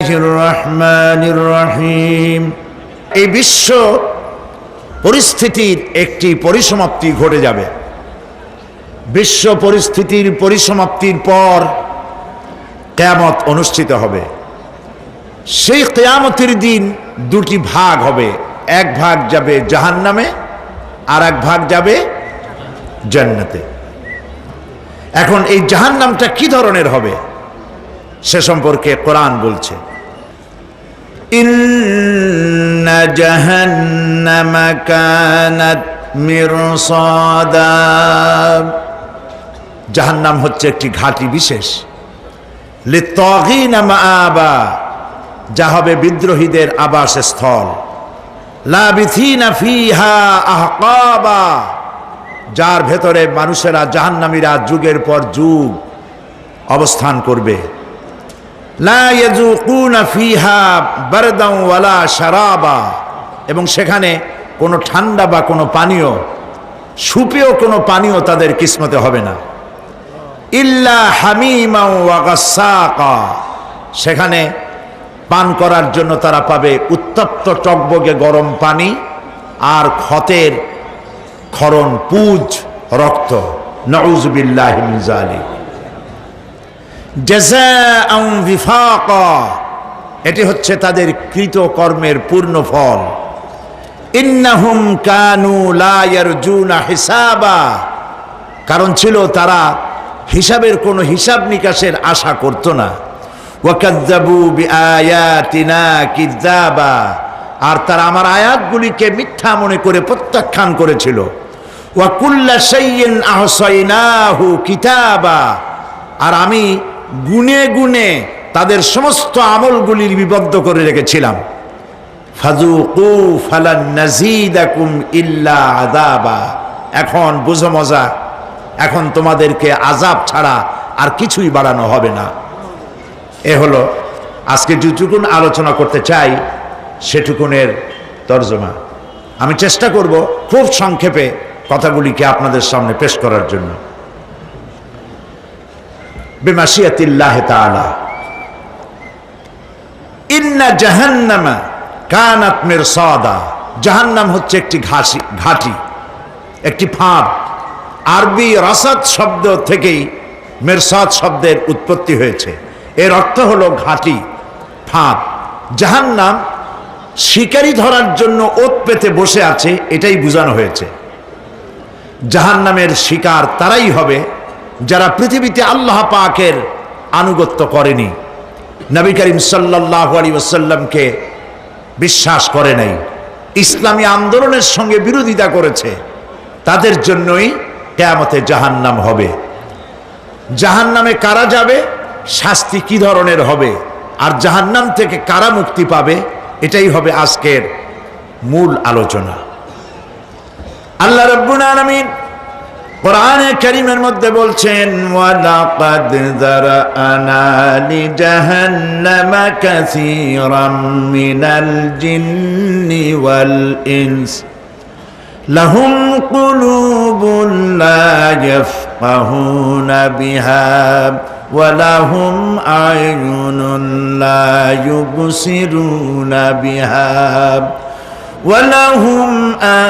রহমানির রহিম। এই বিশ্ব পরিস্থিতির একটি পরিসমাপ্তি ঘটে যাবে। বিশ্ব পরিস্থিতির পরিসমাপ্তির পর কিয়ামত অনুষ্ঠিত হবে। সেই কিয়ামতের দিন দুটি ভাগ হবে, এক ভাগ যাবে জাহান্নামে আর এক ভাগ যাবে জান্নাতে। এখন এই জাহান্নামটা কি ধরনের হবে সে সম্পর্কে কোরআন বলছে, ইন্না জাহান্নামা কানাত মিরসাদা। জাহান্নাম হচ্ছে একটি ঘাঁটি বিশেষ, লিত্তাগিনা মাআবা, যা হবে বিদ্রোহীদের আবাসস্থল, লাবিথিনা ফিহা আহকাবা, যার ভেতরে মানুষেরা জাহান্নামীরা যুগের পর যুগ অবস্থান করবে। লা ইয়াযুকুনা ফিহা বারদান ওয়ালা শারাবা, এবং সেখানে কোনো ঠান্ডা বা কোনো পানীয়, সুপেয় কোনো পানীয় তাদের কিসমতে হবে না। ইল্লা হামিমা ওয়া গাসসাকা, সেখানে পান করার জন্য তারা পাবে উত্তপ্ত টকবগে গরম পানি আর ক্ষতের ক্ষরণ পুজ রক্ত। নাউযু বিল্লাহি মিন যালিক। জাযাআন বিফাকা, এটি হচ্ছে তাদের কৃত কর্মের পূর্ণ ফল। ইন্নাহুম কানু লা ইয়ারজুনা হিসাবা, কারণ ছিল তারা হিসাবের কোনো হিসাব নিকাশের আশা করত না। ওয়াকাযযাবু বিআয়াতিনা কিযাবা, আর তারা আমার আয়াতগুলিকে মিথ্যা মনে করে প্রত্যাখ্যান করেছিল। ওয়া কুল্লা শাইইন আহসাইনাহু কিতাবা, আর আমি গুনে গুনে তাদের সমস্ত আমলগুলি লিপিবদ্ধ করে রেখেছিলাম। ফাযুকু ফালান নাযীদাকুম ইল্লা আযাবা, এখন বুঝো মজা, এখন তোমাদেরকে আযাব ছাড়া আর কিছুই বাড়ানো হবে না। এ হলো আজকে যেটুকুন আলোচনা করতে চাই সেটুকুনের তর্জমা। আমি চেষ্টা করব খুব সংক্ষেপে কথাগুলিকে আপনাদের সামনে পেশ করার জন্য। বিমাশিয়াতিল্লাহি তাআলা। ইন্না জাহান্নামা কানাত মিরসাদা, জাহান্নাম হচ্ছে একটি ঘাঁটি, একটি ফাঁদ। আরবি রাসাদ শব্দ থেকেই মিরসাদ শব্দের উৎপত্তি হয়েছে। এর অর্থ হলো ঘাঁটি, ফাঁদ। জাহান্নাম শিকারি ধরার জন্য ওত পেতে বসে আছে, এটাই বোঝানো হয়েছে। জাহান্নামের শিকার তারাই হবে যারা পৃথিবীতে আল্লাহ পাকের আনুগত্য করেনি, নবী করিম সাল্লাল্লাহু আলাইহি ওয়াসাল্লামকে বিশ্বাস করে নাই, ইসলামী আন্দোলনের সঙ্গে বিরোধিতা করেছে, তাদের জন্যই কিয়ামতে জাহান্নাম হবে। জাহান্নামে কারা যাবে, শাস্তি কি ধরনের হবে, আর জাহান্নাম থেকে কারা মুক্তি পাবে, এটাই হবে আজকের মূল আলোচনা। আল্লাহ রাব্বুল আলামিন কোরআনে কারীমের মধ্যে বলছেন, ওয়ালাকাদ যারানা লিজাহান্নামা কাসীরাম মিনাল জিন্নি ওয়াল ইনস লাহুম কুলুবুন লা ইয়াফকাহুনা বিহা ওয়া লাহুম আ'য়ুনুন লা ইউবসিরুনা বিহা وَلَهُمْ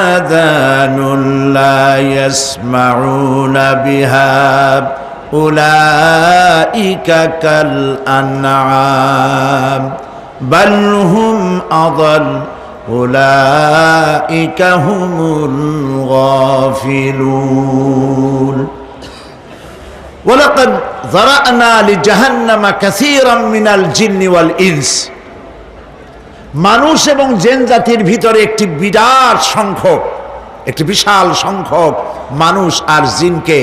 آذَانٌ لَا يَسْمَعُونَ بِهَا أُولَئِكَ كَالْأَنْعَامِ بَلْ هُمْ أَضَلُّ أُولَئِكَ هُمُ الْغَافِلُونَ وَلَقَدْ ذَرَأْنَا لِجَهَنَّمَ كَثِيرًا مِنَ الْجِنِّ وَالْإِنسِ, মানুষ এবং জিন জাতির ভিতরে একটি বিশাল সংখ্যক মানুষ আর জিনকে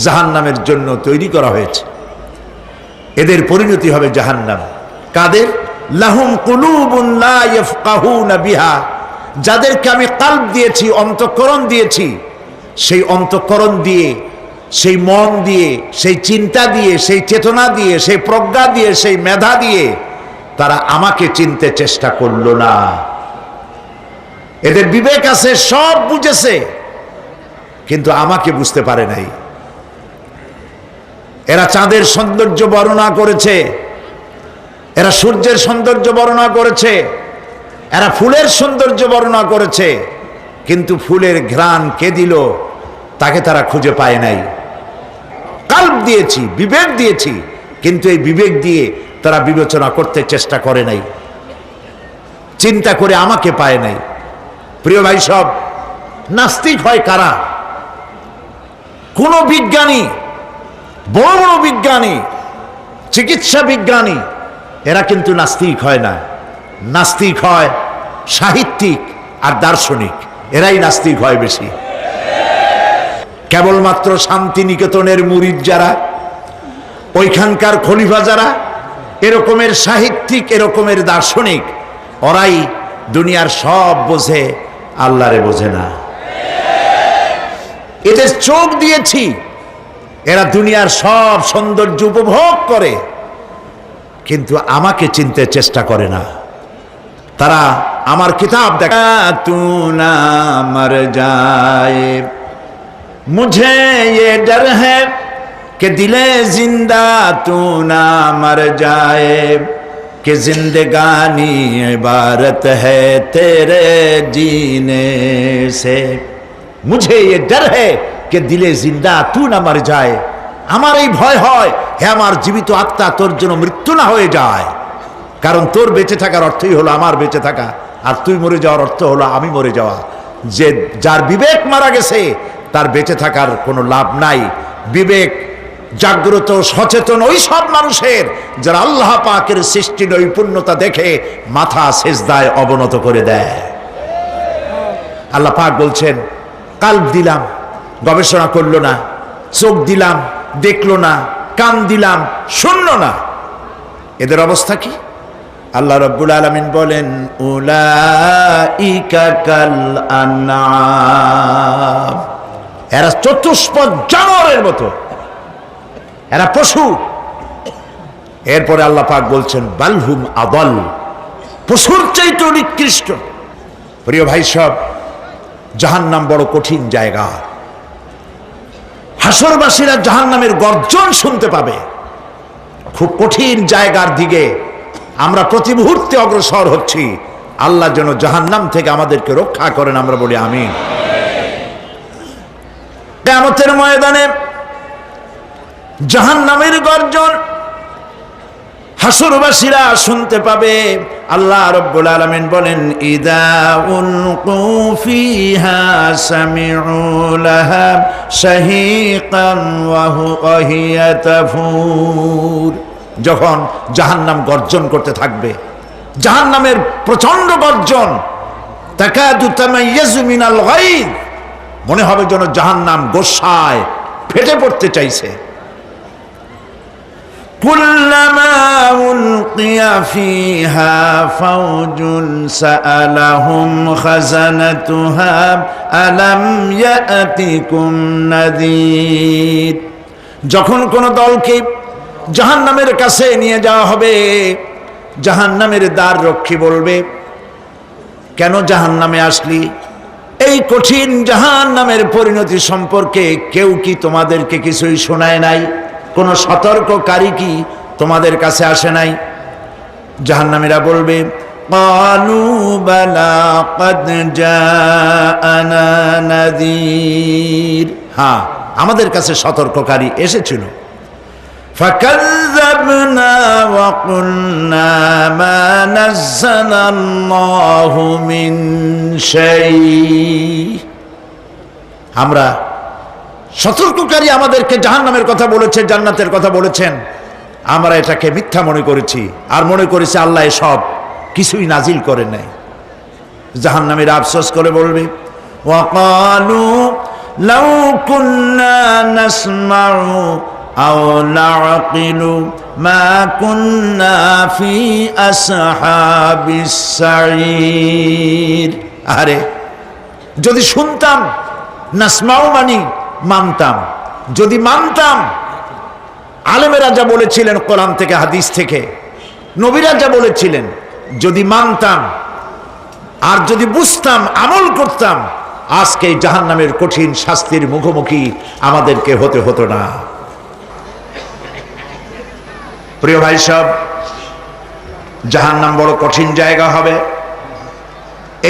জাহান্নামের জন্য তৈরি করা হয়েছে। এদের পরিণতি হবে জাহান্নাম। কাদের? লাহুম কুলুবুন লা ইয়াফকাহুনা বিহা, যাদেরকে আমি কলব দিয়েছি, অন্তঃকরণ দিয়েছি, সেই অন্তঃকরণ দিয়ে, সেই মন দিয়ে, সেই চিন্তা দিয়ে, সেই চেতনা দিয়ে, সেই প্রজ্ঞা দিয়ে, সেই মেধা দিয়ে তারা আমাকে চিনতে চেষ্টা করলো না। এদের বিবেক আছে, সব বুঝেছে, কিন্তু আমাকে বুঝতে পারে নাই। এরা চাঁদের সৌন্দর্য বর্ণনা করেছে, এরা সূর্যের সৌন্দর্য বর্ণনা করেছে, এরা ফুলের সৌন্দর্য বর্ণনা করেছে, কিন্তু ফুলের ঘ্রাণ কে দিল তাকে তারা খুঁজে পায় নাই। কাল্ব দিয়েছি, বিবেক দিয়েছি, কিন্তু এই বিবেক দিয়ে তারা বিবেচনা করতে চেষ্টা করে নাই, চিন্তা করে আমাকে পায় নাই। প্রিয় ভাই সব, নাস্তিক হয় কারা? কোন বিজ্ঞানী, বড় বড় বিজ্ঞানী, চিকিৎসা বিজ্ঞানী, এরা কিন্তু নাস্তিক হয় না। নাস্তিক হয় সাহিত্যিক আর দার্শনিক, এরাই নাস্তিক হয় বেশি। কেবলমাত্র শান্তিনিকেতনের মুরিদ যারা, ওইখানকার খলিফা যারা, এরকমের সাহিত্যিক, এরকমের দার্শনিক, ওরাই দুনিয়ার সব বোঝে, আল্লাহরে বোঝে না। এদের চোখ দিয়েছি, এরা দুনিয়ার সব সৌন্দর্য উপভোগ করে, কিন্তু আমাকে চিনতে চেষ্টা করে না। তারা আমার কিতাব দেখা, তু না মর যায় মুঝে ये डर है कि दिले जिंदा तू ना मर जाए कि जिंदगानी इबारत है तेरे जीने से मुझे ये डर है कि दिले जिंदा तू ना मर जाए। আমার এই ভয় হয়, হে আমার জীবিত আত্মা, তোর জন্য মৃত্যু না হয়ে যায়। কারণ তোর বেঁচে থাকার অর্থই হলো আমার বেঁচে থাকা, আর তুই মরে যাওয়ার অর্থ হলো আমি মরে যাওয়া। যে যার বিবেক মারা গেছে তার বেঁচে থাকার কোনো লাভ নাই। বিবেক জাগ্রত সচেতন ওই সব মানুষের যারা আল্লাহ পাকের সৃষ্টি নৈপুণ্যতা দেখে মাথা সেজদায় অবনত করে দেয়। আল্লাহ পাক বলছেন, কাল্ব দিলাম, গবেষণা করলো না, চোখ দিলাম, দেখলো না, কান দিলাম, শুনলো না। এদের অবস্থা কি? আল্লাহ রাব্বুল আলামিন বলেন, উলাইকা কাল আনআম, এরা চতুষ্পদ জানোয়ারের মতো, এরা পশু। এরপরে আল্লাহ পাক বলছেন, বালহুম আদাল, পশুর চাইতে নিকৃষ্ট। প্রিয় ভাই সব, জাহান্নাম বড় কঠিন জায়গা। হাসরবাসীরা জাহান্নামের গর্জন শুনতে পাবে। খুব কঠিন জায়গার দিকে আমরা প্রতি মুহূর্তে অগ্রসর হচ্ছি। আল্লাহ যেন জাহান্নাম থেকে আমাদেরকে রক্ষা করেন, আমরা বলি আমিন। কিয়ামতের ময়দানে জাহান্নামের গর্জন হাসরবাসীরা শুনতে পাবে। আল্লাহ রাব্বুল আলামিন বলেন, ইদা উলকু ফিহা সামিউ লাহা শাহীকান ওয়া হিয়া তাফুর, যখন জাহান্নাম গর্জন করতে থাকবে, জাহান্নামের প্রচন্ড গর্জন, তাকাদু তামাইয়াজু মিনাল গায়দ, মনে হবে যেন জাহান্নাম গোসায় ফেটে পড়তে চাইছে। কুল্লামা উলকিয়া ফিহা ফাওজুন সাআলাহুম খাজানাতুহা আলাম ইয়াতিকুম নাযীর, যখন কোন দলকে জাহান্নামের কাছে নিয়ে যাওয়া হবে, জাহান্নামের দ্বার রক্ষী বলবে, কেন জাহান্নামে আসলি? এই কঠিন জাহান্নামের পরিণতি সম্পর্কে কেউ কি তোমাদেরকে কিছুই শোনায় নাই? কোন সতর্ককারী কি তোমাদের কাছে আসে নাই? জাহান্নামীরা বলবে, ক্বালু বালা ক্বাদ জাআনা নাযীর, হ্যাঁ আমাদের কাছে সতর্ককারী এসেছিল। ফাকাযযাবনা ওয়া কুলনা মা নাযালাল্লাহু মিন শাই, আমরা সতর্ককারী আমাদেরকে জাহান্নামের কথা বলেছে, জান্নাতের কথা বলেছেন, আমরা এটাকে মিথ্যা মনে করেছি, আর মনে করেছি আল্লাহ সব কিছুই নাজিল করে নাই। জাহান্নামীরা আফসোস করে বলবে, ওয়াকালু লাউ কুন্না নাসমাউ আও নাআকিলু মা কুন্না ফি আসহাবিস সাঈর, আরে যদি শুনতাম, নাসমাউ মানি মানতাম, যদি মানতাম, আলেমেরা যা বলেছিলেন কোরআন থেকে হাদিস থেকে, নবীরা যা বলেছিলেন, যদি মানতাম আর যদি বুঝতাম, আমল করতাম, আজকে জাহান্নামের কঠিন শাস্তির মুখোমুখি আমাদেরকে হতে হতো না। প্রিয় ভাই সব, জাহান্নাম বড় কঠিন জায়গা হবে।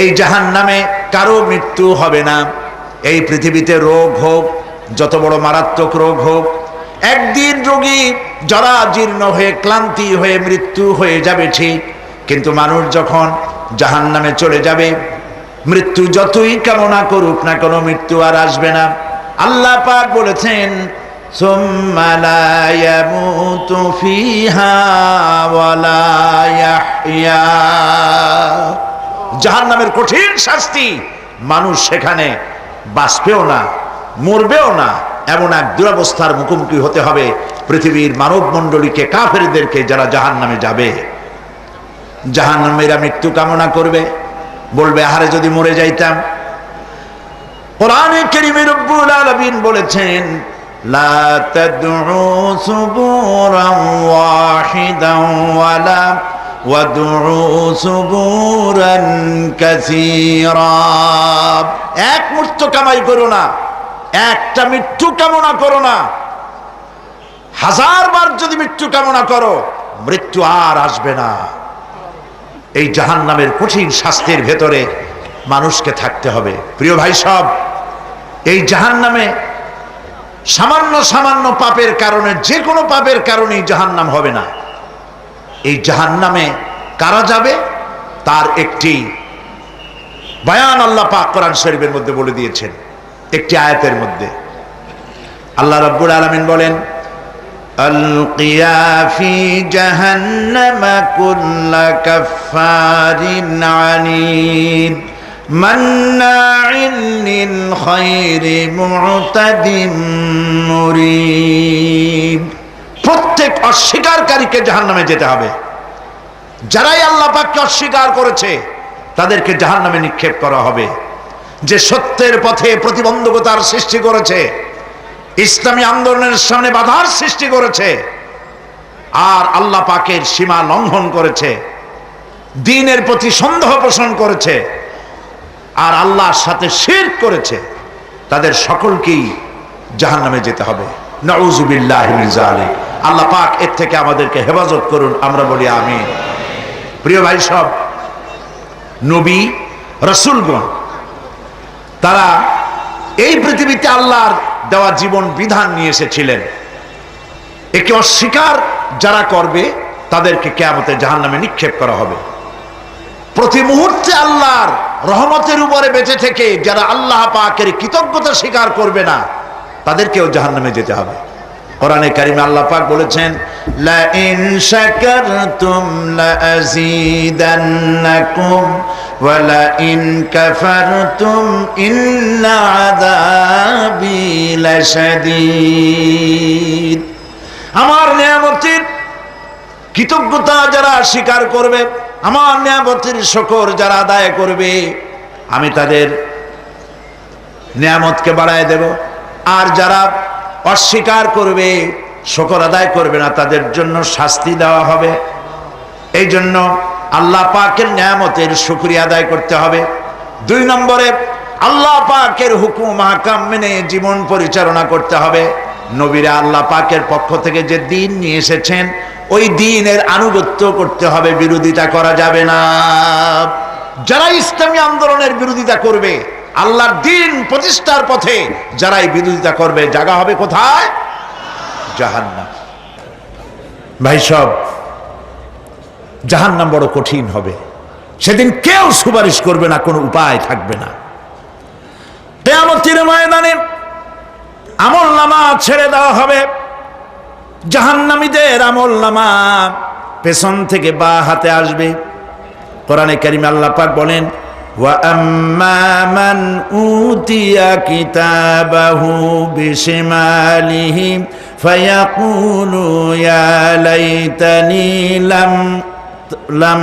এই জাহান্নামে কারো মৃত্যু হবে না। এই পৃথিবীতে রোগ হোক, যত বড় মারাত্মক রোগ হোক, একদিন রোগী জরাজীর্ণ হয়ে ক্লান্তি হয়ে মৃত্যু হয়ে যাবে ঠিক, কিন্তু মানুষ যখন জাহান্নামে চলে যাবে, মৃত্যু যতই কামনা করুক না কোনো মৃত্যু আর আসবে না। আল্লাহ পাক বলেছেন, সুম্মা লা ইয়ামুতু ফিহা ওয়া লা ইয়াহইয়া। জাহান্নামের কঠিন শাস্তি, মানুষ সেখানে বাঁচবেও না, মরবেও না, এমন এক দুরবস্থার মুখোমুখি হতে হবে পৃথিবীর মানব মণ্ডলীকে, কাফেরদেরকে, যারা জাহান্নামে যাবে। জাহান্নামীরা মৃত্যু কামনা করবে, বলবে আহারে যদি মরে যাইতাম। কোরআনে কারীমে রব্বুল আলামিন বলেছেন, লা তাদউ সুবুরান ওয়াহিদান ওয়ালা ওয়াদউ সুবুরান কাসীরা। এক মৃত্যু কামাই করো না, একটা মৃত্যু কামনা করো না। 1000 বার যদি মৃত্যু কামনা করো, মৃত্যু আর আসবে না। এই জাহান্নামের কঠিন শাস্তির ভেতরে মানুষকে থাকতে হবে। প্রিয় ভাই সব, এই জাহান্নামে সামান্য সামান্য পাপের কারণে, যে কোনো পাপের কারণেই জাহান্নাম হবে না। এই জাহান্নামে কারা যাবে তার একটি বয়ান আল্লাহ পাক কোরআন শরীফের মধ্যে বলে দিয়েছেন। একটি আয়াতের মধ্যে আল্লাহ রাব্বুল আলামিন বলেন, আলকিয়া ফি জাহান্নামা কুল্লা কাফফারিন আনিদ মান্নাইন লিল খায়রি মু'তাদিম মুরিব। প্রত্যেক অস্বীকারীকে জাহান্নামে যেতে হবে। যারাই আল্লাহ পাককে অস্বীকার করেছে তাদেরকে জাহান্নামে নিক্ষেপ করা হবে। যে সত্যের পথে প্রতিবন্ধকতার সৃষ্টি করেছে, ইসলামী আন্দোলনের সামনে বাধার সৃষ্টি করেছে, আর আল্লাহ পাকের সীমা লঙ্ঘন করেছে, দ্বীনের প্রতি সন্দেহ পোষণ করেছে, আর আল্লাহর সাথে শিরক করেছে, তাদের সকলকেই জাহান্নামে যেতে হবে। নাউযুবিল্লাহি মিন যালিক। আল্লাহ পাক এর থেকে আমাদেরকে হেফাজত করুন, আমরা বলি আমিন। প্রিয় ভাই সব, নবী রাসূলগণ তারা এই পৃথিবীতে আল্লাহর দেওয়া জীবন বিধান নিয়ে এসেছিলেন। একে অস্বীকার যারা করবে তাদেরকে কিয়ামতে জাহান্নামে নিক্ষেপ করা হবে। প্রতি মুহূর্তে আল্লাহর রহমতের উপরে বেঁচে থেকে যারা আল্লাহ পাকের কৃতজ্ঞতা স্বীকার করবে না, তাদেরকেও জাহান্নামে যেতে হবে। কোরআনে কারিমে আল্লাহ পাক বলেছেন, লা ইন শাকারতুম লা আযীদান্নাকুম ওয়া লা ইন কাফারতুম ইন্না আযাবি লাশাদীদ। আমার নিয়ামতের কৃতজ্ঞতা যারা স্বীকার করবে, আমার নিয়ামতের শুকর যারা আদায় করবে, আমি তাদের নিয়ামতকে বাড়ায় দেব। আর যারা অস্বীকার করবে, শুকর আদায় করবে না, তাদের জন্য শাস্তি দেওয়া হবে। এই জন্য আল্লাহ পাকের নিয়ামতের শুকরিয়া আদায় করতে হবে। 2 নম্বরে আল্লাহ পাকের হুকুম আহকাম মেনে জীবন পরিচালনা করতে হবে। নবীরা আল্লাহ পাকের পক্ষ থেকে যে দ্বীন নিয়ে এসেছেন, ওই দ্বীনের আনুগত্য করতে হবে, বিরোধিতা করা যাবে না। যারা ইসলামী আন্দোলনের বিরোধিতা করবে, আল্লাহর দ্বীন প্রতিষ্ঠার পথে যারাই বিরোধিতা করবে, জায়গা হবে কোথায়? জাহান্নাম। ভাই সব, জাহান্নাম বড় কঠিন হবে। সেদিন কেউ সুপারিশ করবে না, কোনো উপায় থাকবে না। কিয়ামতের ময়দানে আমলনামা ছেড়ে দেওয়া হবে। জাহান্নামীদের আমলনামা পেছন থেকে বা হাতে আসবে। কোরআনে কারিমে আল্লাহ পাক বলেন, ওয়া আম্মা মান উতিয়া কিতাবাহু বিশিমালিহি ফায়াকুলু ইয়া লাইতানি লাম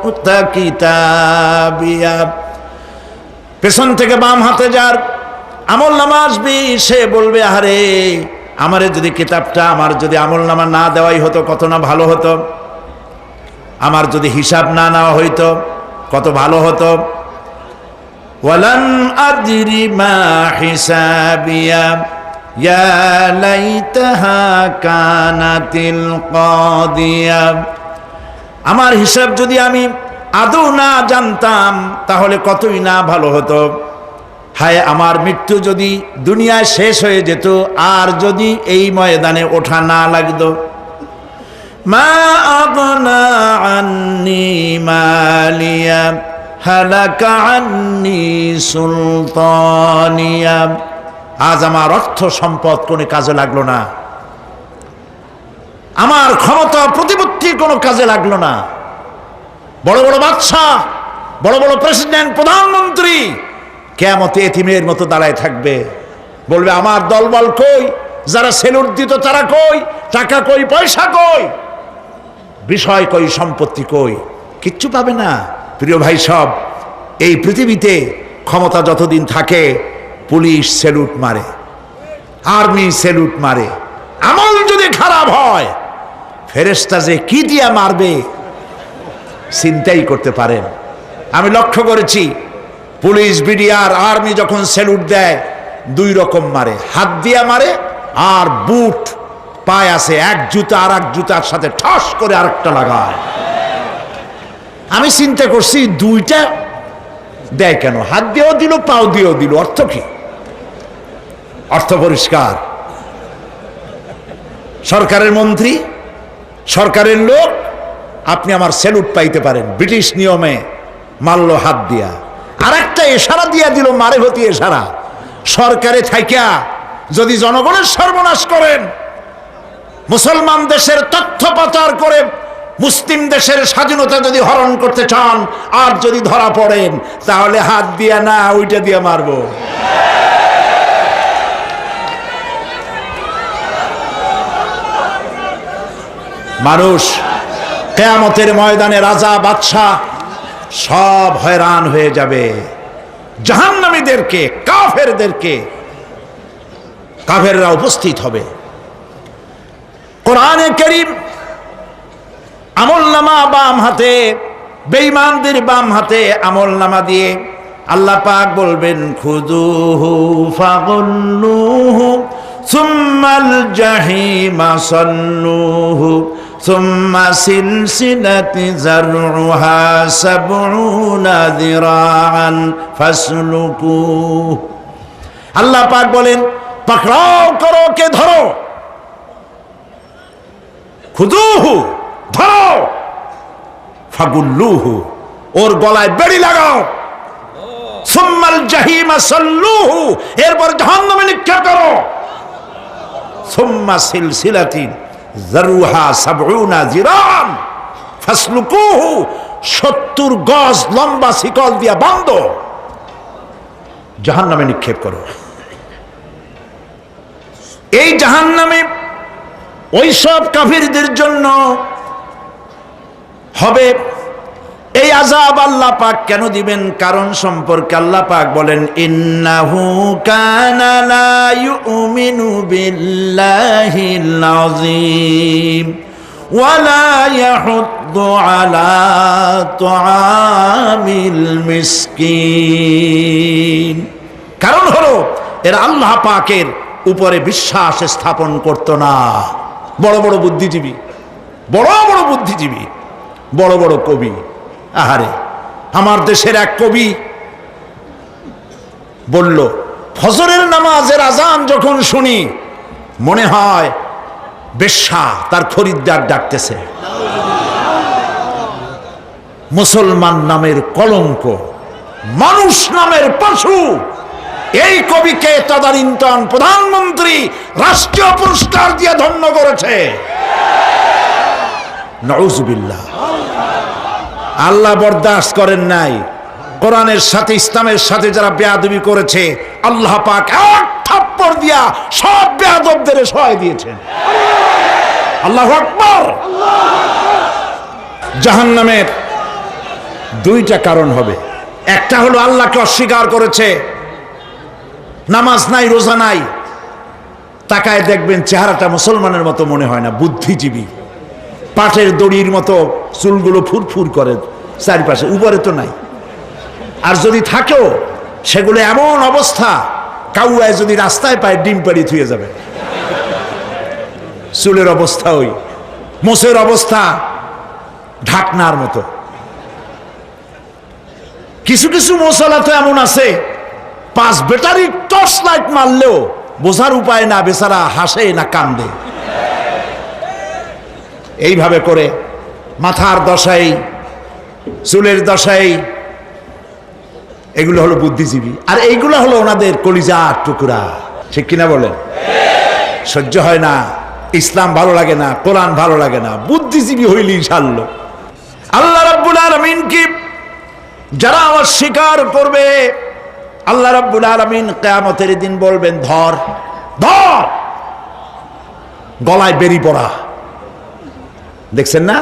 উতা কিতাবিয়া। পেছন থেকে বাম হাতে যার আমলনামা আসবে, সে বলবে, আরে আমারে যদি কিতাবটা, আমার যদি আমলনামা না দেওয়াই হতো কত না ভালো হতো, আমার যদি হিসাব না নেওয়া হইতো কত ভালো হতো। ওয়ালান আদরি মা হিসাবিয়া ইয়া লাইতাহা কানাতিল কাদিয়া। আমার হিসাব যদি আমি আদৌ না জানতাম তাহলে কতই না ভালো হতো। হায় আমার মৃত্যু যদি দুনিয়ায় শেষ হয়ে যেত, আর যদি এই ময়দানে ওঠা না লাগতো। মা আগনা আন্নি মালিয়া হালাকা আন্নি সুলতানিয়া। আজ আমার অর্থ সম্পদ কোনো কাজে লাগলো না, আমার ক্ষমতা প্রতিপত্তি কোনো কাজে লাগলো না। বড় বড় বাদশাহ, বড় বড় প্রেসিডেন্ট, প্রধানমন্ত্রী কিয়ামতে এতিমের মতো দাঁড়ায় থাকবে, বলবে আমার দলবল কই, যারা সেলুট দিত তারা কই, টাকা কই, পয়সা কই, বিষয় কই, সম্পত্তি কই, কিচ্ছু পাবে না। প্রিয় ভাই সব, এই পৃথিবীতে ক্ষমতা যতদিন থাকে পুলিশ সেলুট মারে, আর্মি সেলুট মারে। আমল যদি খারাপ হয় ফেরেশতা যে কি দিয়া মারবে চিন্তাই করতে পারেন। আমি লক্ষ্য করেছি পুলিশ, বিডিআর, আর্মি যখন সেলুট দেয় দুই রকম মারে, হাত দিয়া মারে আর বুট পায় আছে, এক জুতা আর এক জুতার সাথে ঠাস করে আরেকটা লাগায়। আমি চিন্তা করছি দুইটা দেয় কেন, হাত দিয়েও দিল পাও দিয়েও দিল, অর্থ কি? অর্থ পরিষ্কার। সরকারের মন্ত্রী, সরকারের লোক, আপনি আমার সেলুট পাইতে পারেন, ব্রিটিশ নিয়মে মারল হাত দিয়া, আর একটা ইশারা দিয়া দিল, মারে হতি ইশারা। সরকারে থাইকা যদি জনগণের সর্বনাশ করেন, মুসলমান দেশের তথ্য পাচার করে মুসলিম দেশের স্বাধীনতা যদি হরণ করতে চান, আর যদি ধরা পড়েন তাহলে হাত দিয়া না ওইটা দিয়ে মারবো। মানুষ কিয়ামতের ময়দানে রাজা বাদশাহ সব হয়রান হয়ে যাবে। জাহান্নামীদেরকে, কাফেরদেরকে, কাফেররা উপস্থিত হবে। কোরআনে কারীম আমলনামা বাম হাতে, বেঈমানদের বাম হাতে আমলনামা দিয়ে আল্লাহ পাক বলবেন খুযুহু ফাগুল্লুহু সুম্মাল জাহিমা সাল্লুহু সুম্মা সিলসিলাতি যারউহা সাবউনা যিরাআন ফাসলুকুহু। আল্লাহ পাক বলেন পাকড়াও করো, কে ধরো, খুযুহু ধরো, ফাগুল্লুহু ওর গলায় বেড়ি লাগাও, সুম্মাল জাহিমা সাল্লুহু এরপর জাহান্নামে নিক্ষেপ করো, সুম্মা সিলসিলাতিন যারউহা সাবউনা যিরাআন ফাসলুকুহু 70 গজ লম্বা শিকল দিয়া বাঁধো, জাহান্নামে নিক্ষেপ করো। এই জাহান্নামে ওই সব কাফিরদের জন্য হবে। এই আযাব আল্লাহ পাক কেন দিবেন, কারণ সম্পর্কে আল্লাহ পাক বলেন ইন্নাহু কানা লা ইউমিনু বিল্লাহিল আযীম ওয়া লা ইয়াহুদ্দু আলা তুআমিল মিসকিন। কারণ হলো এরা আল্লাহ পাকের উপরে বিশ্বাস স্থাপন করত না। বড় বড় বুদ্ধিজীবী, বড় বড় বুদ্ধিজীবী, বড় বড় কবি, আহারে আমার দেশের এক কবি বলল ফজরের নামাজের আজান যখন শুনি মনে হয় বেশ্যা তার খরিদ্দার ডাকতেছে। মুসলমান নামের কলঙ্ক, মানুষ নামের পশু। এই কবিকে তদানীন্তন প্রধানমন্ত্রী রাষ্ট্রীয় পুরস্কার দিয়ে ধন্য করেছে। নাউজুবিল্লাহ। আল্লাহ বরদাস্ত করেন নাই। কোরআনের সাথে ইসলামের সাথে যারা বেয়াদবি করেছে আল্লাহ পাক এক থাপ্পড় দিয়া সব বেয়াদবদের সহায় দিয়েছেন। আল্লাহু আকবার। জাহান্নামের দুইটা কারণ হবে। একটা হলো আল্লাহকে অস্বীকার করেছে, নামাজ নাই, রোজা নাই, তাকায় দেখবেন চেহারাটা মুসলমানের মতো মনে হয় না, বুদ্ধিজীবী, পাটের দড়ির মতো চুলগুলো ফুরফুর করে চারিপাশে, উপরে তো নাই। আর যদি থাকেও সেগুলো এমন অবস্থা, কাউয়ায় যদি রাস্তায় পায় ডিম পাড়ি থুয়ে যাবে। চুলের অবস্থা ওই, মোষের অবস্থা ঢাকনার মতো। কিছু কিছু মশলা তো এমন আছে 5 ব্যাটারি টর্চ লাইট মারলেও বোঝার উপায় না, বেচারা হাসে না কান্দে। এইভাবে করে মাথার দশাই, চুলের দশাই, এগুলো হলো বুদ্ধিজীবী। আর এইগুলো হলো ওনাদের কলিজার টুকরা। ঠিক কিনা বলেন? সহ্য হয় না, ইসলাম ভালো লাগে না, কোরআন ভালো লাগে না, বুদ্ধিজীবী হইলেই ছাড়লো। আল্লাহ রাব্বুল আলামিন কি যারা অস্বীকার করবে, আল্লাহ রাব্বুল আলামিন কিয়ামতের দিন বলবেন, ধর ধর, গলায় বেরি পড়া। দেখছেন না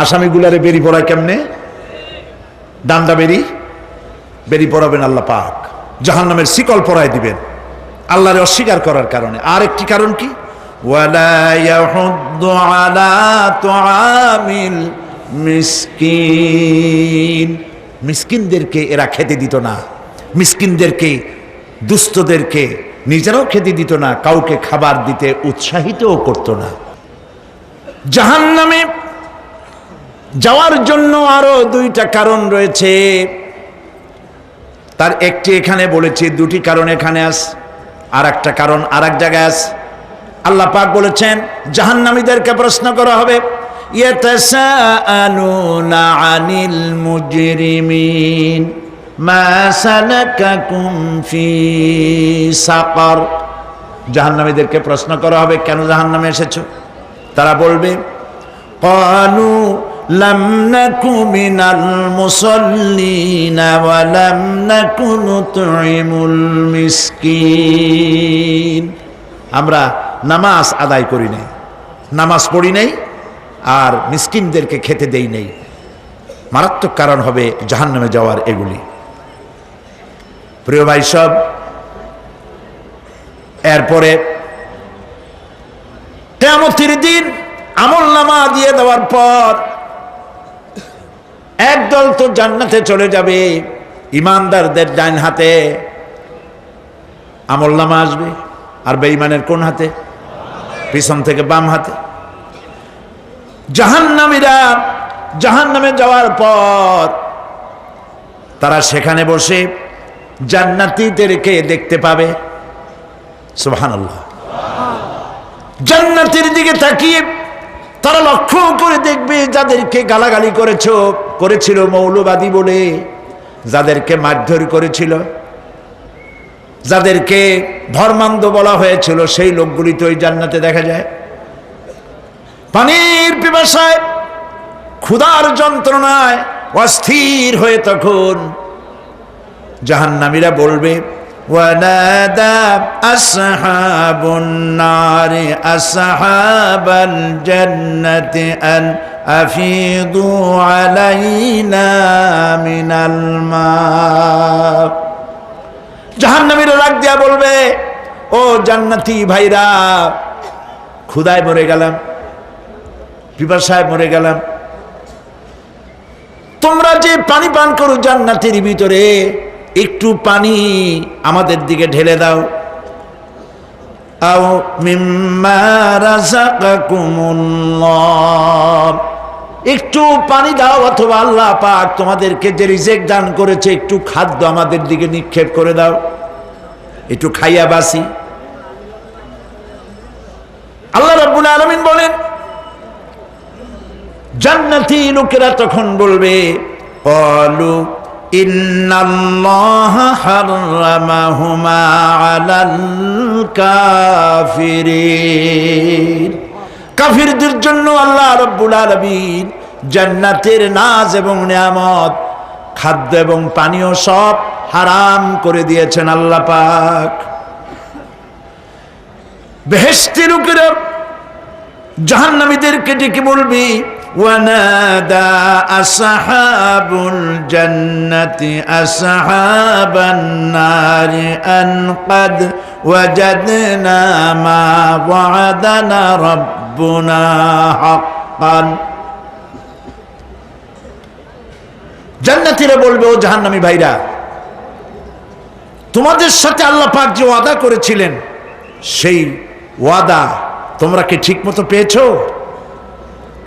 আসামিগুলারে বেরি পড়ায় কেমনে? ডান্ডা বেরি পড়াবেন আল্লাহ পাক, জাহান্নামের শিকল পরায় দিবেন আল্লাহরে অস্বীকার করার কারণে। আর একটি কারণ কি? ওয়ালা ইয়াহুদ্দু আলা তুআমিল মিসকিন, মিসকিনদেরকে এরা খেতে দিত না, মিসকিনদেরকে, দুস্থদেরকে নিজেরাও খেতে দিত না, কাউকে খাবার দিতে উৎসাহিতও করত না। জাহান্নামে যাওয়ার জন্য আরো 2টা কারণ রয়েছে, তার একটি এখানে বলেছি, 2টি কারণ এখানে আছে, আর একটা কারণ আর এক জায়গায় আছে। আল্লাহ পাক বলেছেন জাহান্নামীদেরকে প্রশ্ন করা হবে, ইয়াতাসাআলুনা আনিল মুজরিমিন মা সালাকাকুম ফি সাকার। জাহান্নামীদেরকে প্রশ্ন করা হবে, কেন জাহান্নামে এসেছো? তারা বলবে, ক্বালু লাম নাকু মিনাল মুসাল্লিনা ওয়া লাম নাকু নুতঈমুল মিসকিন। আমরা নামাজ আদায় করি নাই, নামাজ পড়ি নাই, আর মিসকিনদেরকে খেতে দেই নাই। মারাত্মক কারণ হবে জাহান্নামে যাওয়ার এগুলি। প্রিয় ভাই সব, এরপরে কিয়ামতের দিন আমলনামা দিয়ে দেওয়ার পর একদল তো জান্নাতে চলে যাবে, ইমানদারদের ডান হাতে আমলনামা আসবে, আর বেঈমানের কোন হাতে? পিছন থেকে বাম হাতে। জাহান্নামীরা জাহান্নামে যাওয়ার পর তারা সেখানে বসে জান্নাতীদেরকে দেখতে পাবে। সুবহানাল্লাহ। জান্নাতের দিকে তাকিয়ে তারা লক্ষ্য করে দেখবে যাদেরকে গালাগালি করেছিল মৌলবাদী বলে, যাদেরকে মারধর করেছিল, যাদেরকে ধর্মান্ধ বলা হয়েছিল, সেই লোকগুলি তো ওই জান্নাতে দেখা যায়। পানির পিপাসায়, ক্ষুধার যন্ত্রণায় অস্থির হয়ে তখন জাহান্নামীরা বলবে, ওয়ানাদা আসহাবুন নারি আসহাবাল জান্নাতি আন আফিদু আলাইনা মিনাল মা। জাহান্নামীরা রাগ দিয়া বলবে, ও জান্নাতি ভাইরা, ক্ষুধায় মরে গেলাম, পিপাসায় মরে গেলাম, তোমরা যে পানি পান করো জান্নাতের ভিতরে, একটু পানি আমাদের দিকে ঢেলে দাও। আও মিম্মা রাযাকাকুমুল্লাহ, একটু পানি দাও, অথবা আল্লাহ পাক তোমাদেরকে যে রিজিক দান করেছে একটু খাদ্য আমাদের দিকে নিক্ষেপ করে দাও, একটু খাইয়া বাসি। আল্লাহ রাব্বুল আলামিন বলেন, জান্নাতি লোকেরা তখন বলবে, ক্বালু ইন্নাল্লাহা হাররামাহুমা আলাল কাফিরিন। কাফিরদের জন্য আল্লাহ রাব্বুল আলামিন জান্নাতের নাজ এবং নিয়ামত, খাদ্য এবং পানীয় সব হারাম করে দিয়েছেন আল্লাহ পাক। বেহেশতি লোকেরা জাহান্নামীদেরকে ডেকে বলবি, ওয়ানাদা আসহাবুল জান্নাতি আসহাবান নারি আন ক্বাদ ওয়াজাদনা মা ওয়া'দানা রাব্বুনা হাক্কান। জান্নাতীরা বলবে, ও জাহান্নামী ভাইরা, তোমাদের সাথে আল্লাহ পাক যে ওয়াদা করেছিলেন সেই ওয়াদা তোমরা কি ঠিক মতো পেয়েছো?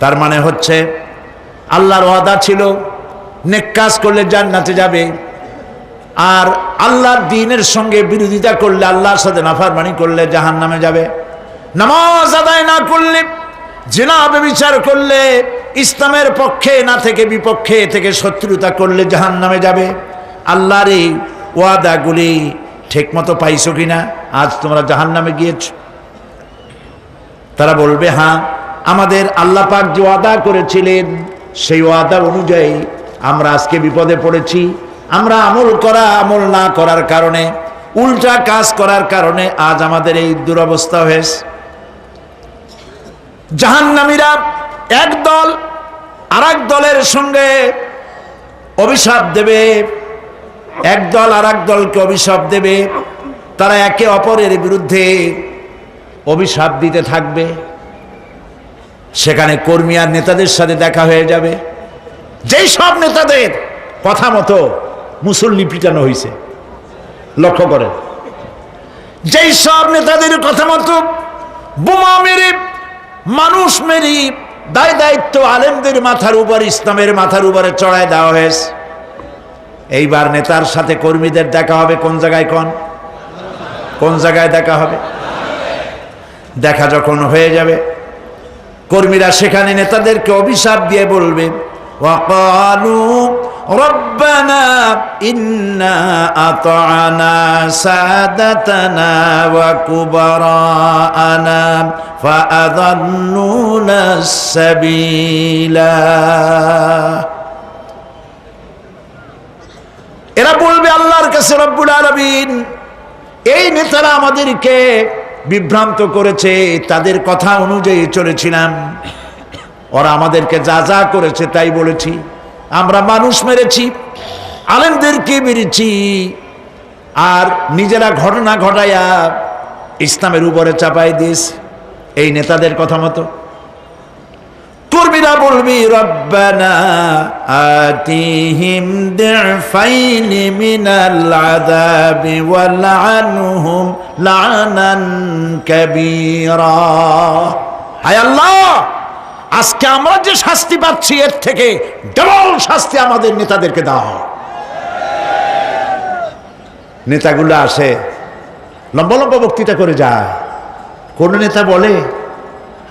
তার মানে হচ্ছে আল্লাহর ওয়াদা ছিল নেক কাজ করলে জান্নাতে যাবে, আর আল্লাহর দ্বীনের সঙ্গে বিরোধিতা করলে, আল্লাহর সাথে নাফরমানি করলে জাহান্নামে যাবে। নামাজ আদায় না করলে, জিনা ব্যভিচার করলে, ইসলামের পক্ষে না থেকে বিপক্ষে থেকে শত্রুতা করলে জাহান্নামে যাবে। আল্লাহর এই ওয়াদাগুলি ঠিকমতো পাইছো কিনা? আজ তোমরা জাহান্নামে গিয়েছ। তারা বলবে, হ্যাঁ, আমাদের আল্লাহ পাক যে ওয়াদা করেছিলেন সেই ওয়াদা অনুযায়ী আমরা আজকে বিপদে পড়েছি। আমরা আমল না করার কারণে, উল্টা কাজ করার কারণে আজ আমাদের এই দুরবস্থা হয়েছে। জাহান্নামীরা এক দল আরেক দলের সঙ্গে অভিশাপ দেবে, এক দল আরেক দলকে অভিশাপ দেবে। তারা একে অপরের বিরুদ্ধে অভিশাপ দিতে থাকবে। সেখানে কর্মী আর নেতাদের সাথে দেখা হয়ে যাবে। যেই সব নেতাদের কথা মতো মুসল্লি পিটানো হয়েছে, লক্ষ্য করেন, যেই সব নেতাদের কথা মতো বোমা মেরে, মানুষ মেরে দায় দায়িত্ব আলেমদের মাথার উপর, ইসলামের মাথার উপরে চড়ায় দেওয়া হয়েছে। এইবার নেতার সাথে কর্মীদের দেখা হবে কোন জায়গায়? কোন জায়গায় দেখা হবে? দেখা যখন হয়ে যাবে, কর্মীরা সেখানে নেতাদেরকে অভিশাপ দিয়ে বলবে, ওয়াকালু রব্বানা ইন্না আতা'না সাদাতানা ওয়া কুবারানা ফাআযাল্লুনা সাবিলা। এরা বলবে আল্লাহর কাছে, রব্বুল আলামিন, এই নেতারা আমাদেরকে বিভ্রান্ত করেছে, তাদের কথা অনুযায়ী চলেছিলাম, ওরা আমাদেরকে যা যা করেছে তাই বলেছি। আমরা মানুষ মেরেছি, আলেমদেরকে মেরেছি, আর নিজেরা ঘটনা ঘটাইয়া ইসলামের উপরে চাপাই দিয়েছি এই নেতাদের কথা মতো। কর্মীরা বলবি, রব্বানা আতিহিম দিফাইনি মিনাল আযাবি ওয়ালআনহুম লা'নান কাবীরা। হায় আল্লাহ, আজকে আমরা যে শাস্তি পাচ্ছি এর থেকে ডবল শাস্তি আমাদের নেতাদেরকে দাও। নেতাগুলো আসে, লম্বা লম্বা বক্তৃতা করে যায়। কোন নেতা বলে,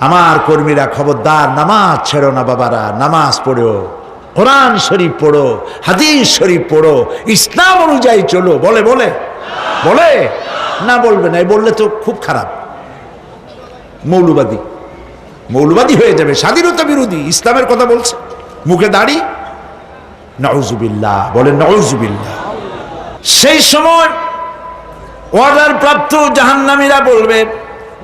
আমার কর্মীরা খবরদার, নামাজ ছেড়ো না বাবারা, নামাজ পড়ো, কোরআন শরীফ পড়ো, হাদিস শরীফ পড়ো, ইসলাম অনুযায়ী চলো। বলে বলে বলে না, বলবে না। বললে তো খুব খারাপ, মৌলবাদী হয়ে যাবে, স্বাধীনতা বিরোধী। ইসলামের কথা বলছে, মুখে দাড়ি, নাউজুবিল্লাহ, বলেন নাউজুবিল্লাহ। সেই সময় অর্ডার প্রাপ্ত জাহান্নামীরা বলবে,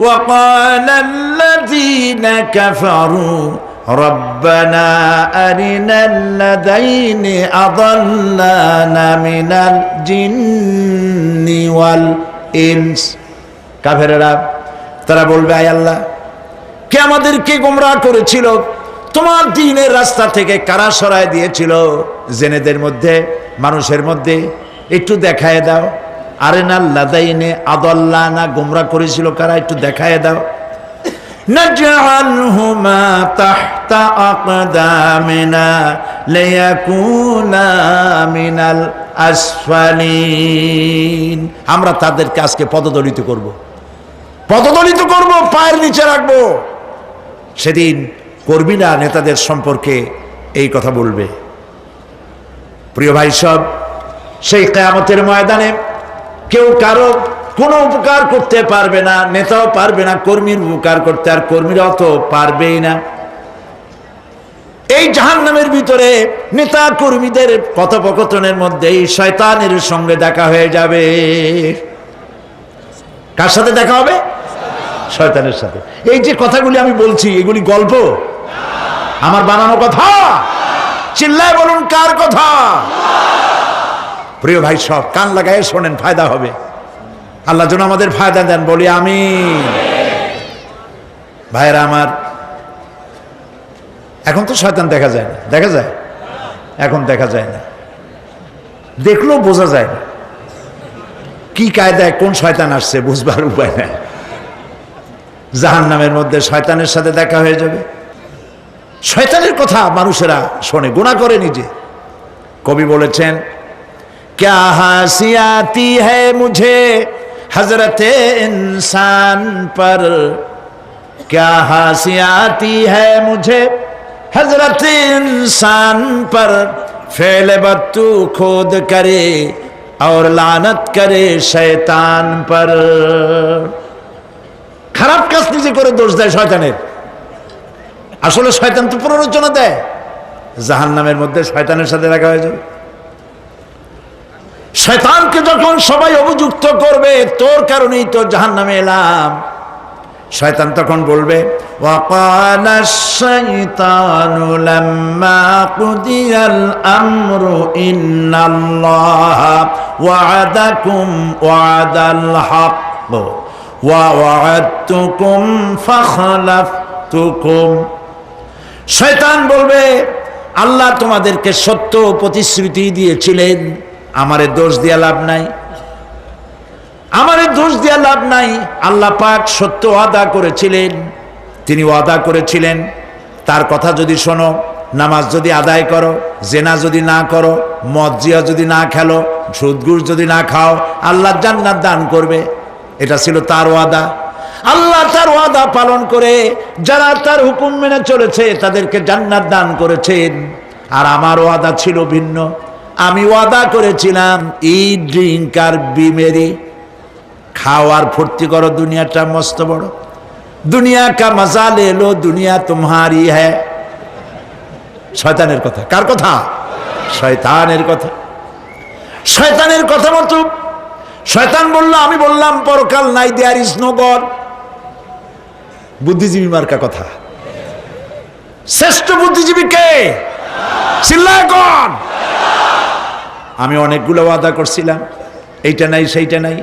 وقال الذين كفروا ربنا أرنا الذين أضلانا من الجن والإنس। কাফেররা তারা বলবে, আয় আল্লাহ, কে আমাদেরকে গোমরাহ করেছিল, তোমার দ্বীনের রাস্তা থেকে কারা সরায় দিয়েছিল, জেনেদের মধ্যে, মানুষের মধ্যে একটু দেখায় দাও। আরেনাল লাদাইনে আদাল্লানা, গোমরাহ করেছিল কারা, একটু দেখায় দাও। নাজআলহুমা তাহতা আকদামিনা লিয়াকুনা মিনাল আসফালিন। আমরা তাদেরকে আজকে পদদলিত করব, পায়ের নিচে রাখবো। সেদিন কর্মীরা নেতাদের সম্পর্কে এই কথা বলবে। প্রিয় ভাই সব, সেই কিয়ামতের ময়দানে কেউ কারো কোনো উপকার করতে পারবে না, নেতাও পারবে না কর্মীর উপকার করতে, আর কর্মীরাও তো পারবেই না। এই জাহান্নামের ভিতরে নেতা কর্মীদের কথোপকথনের মধ্যেই শয়তানের সঙ্গে দেখা হয়ে যাবে। কার সাথে দেখা হবে? শয়তানের সাথে। এই যে কথাগুলি আমি বলছি, এগুলি গল্প, আমার বানানো কথা? চিল্লায় বলুন, কার কথা? প্রিয় ভাই সব, কান লাগায় শোনেন, ফায়দা হবে। আল্লাহ যেন আমাদের ফায়দা দেন, বলি আমিন। ভাইরা আমার, এখন তো শয়তান দেখা যায় না, দেখা যায়? এখন দেখা যায় না, দেখলেও বোঝা যায় না কি কায়দায় কোন শয়তান আসছে, বুঝবার উপায় নাই। জাহান্নামের মধ্যে শয়তানের সাথে দেখা হয়ে যাবে। শয়তানের কথা মানুষেরা শোনে, গুনাহ করে নিজে। কবি বলেছেন, क्या हंसी आती है मुझे हजरत इंसान पर, क्या हंसी आती है मुझे हजरत इंसान पर, फेल बत्तू खुद करे और लानत करे शैतान पर। খারাপ কাজ নিজে করে দোষ দেয় শয়তানের। আসলে শয়তান তো প্ররোচনা দেয়, জাহান্নামের মধ্যে শয়তানের সাথে রাখা হয়ে যাবে। শয়তানকে যখন সবাই অভিযুক্ত করবে, তোর কারণেই তো জাহান্নামে এলাম, শয়তান তখন বলবে, ওয়াকালা শাইতানু লাম্মা কুদিয়াল আমরু ইন্নাল্লাহা ওয়া'আদাকুম ওয়া'দাল হক ওয়া ওয়া'আদতুকুম ফাখলাফতুকুম। শয়তান বলবে, আল্লাহ তোমাদেরকে সত্য প্রতিশ্রুতি দিয়েছিলেন, আমারে দোষ দিয়া লাভ নাই, আমারে দোষ দিয়া লাভ নাই। আল্লাহ পাক সত্য ওয়াদা করেছিলেন, তিনি ওয়াদা করেছিলেন তার কথা যদি শোনো, নামাজ যদি আদায় করো, জেনা যদি না করো, মদ জিয়া যদি না খেলো, সুদ ঘুষ যদি না খাও, আল্লাহ জান্নাত দান করবে। এটা ছিল তার ওয়াদা। আল্লাহ তার ওয়াদা পালন করে যারা তার হুকুম মেনে চলেছে তাদেরকে জান্নাত দান করেছেন। আর আমার ওয়াদা ছিল ভিন্ন। আমি ওয়াদা করেছিলাম, ইট ড্রিঙ্ক আর বি মেরি, খাওয়ার ফুর্তি করো, দুনিয়াটা মস্ত বড়, দুনিয়া কা মজা লে লো, দুনিয়া তোমারি হ্যায়। শয়তানের কথা। কার কথা? শয়তানের কথা। শয়তানের কথা মতো শয়তান বলল, আমি বললাম পরকাল নাই, দেয়ার ইজ নো গড। বুদ্ধিজীবী মার্কা কথা। শ্রেষ্ঠ বুদ্ধিজীবী কে? চিল্লায় কোন? আমি অনেকগুলো ওয়াদা করছিলাম, এইটা নাই সেইটা নাই,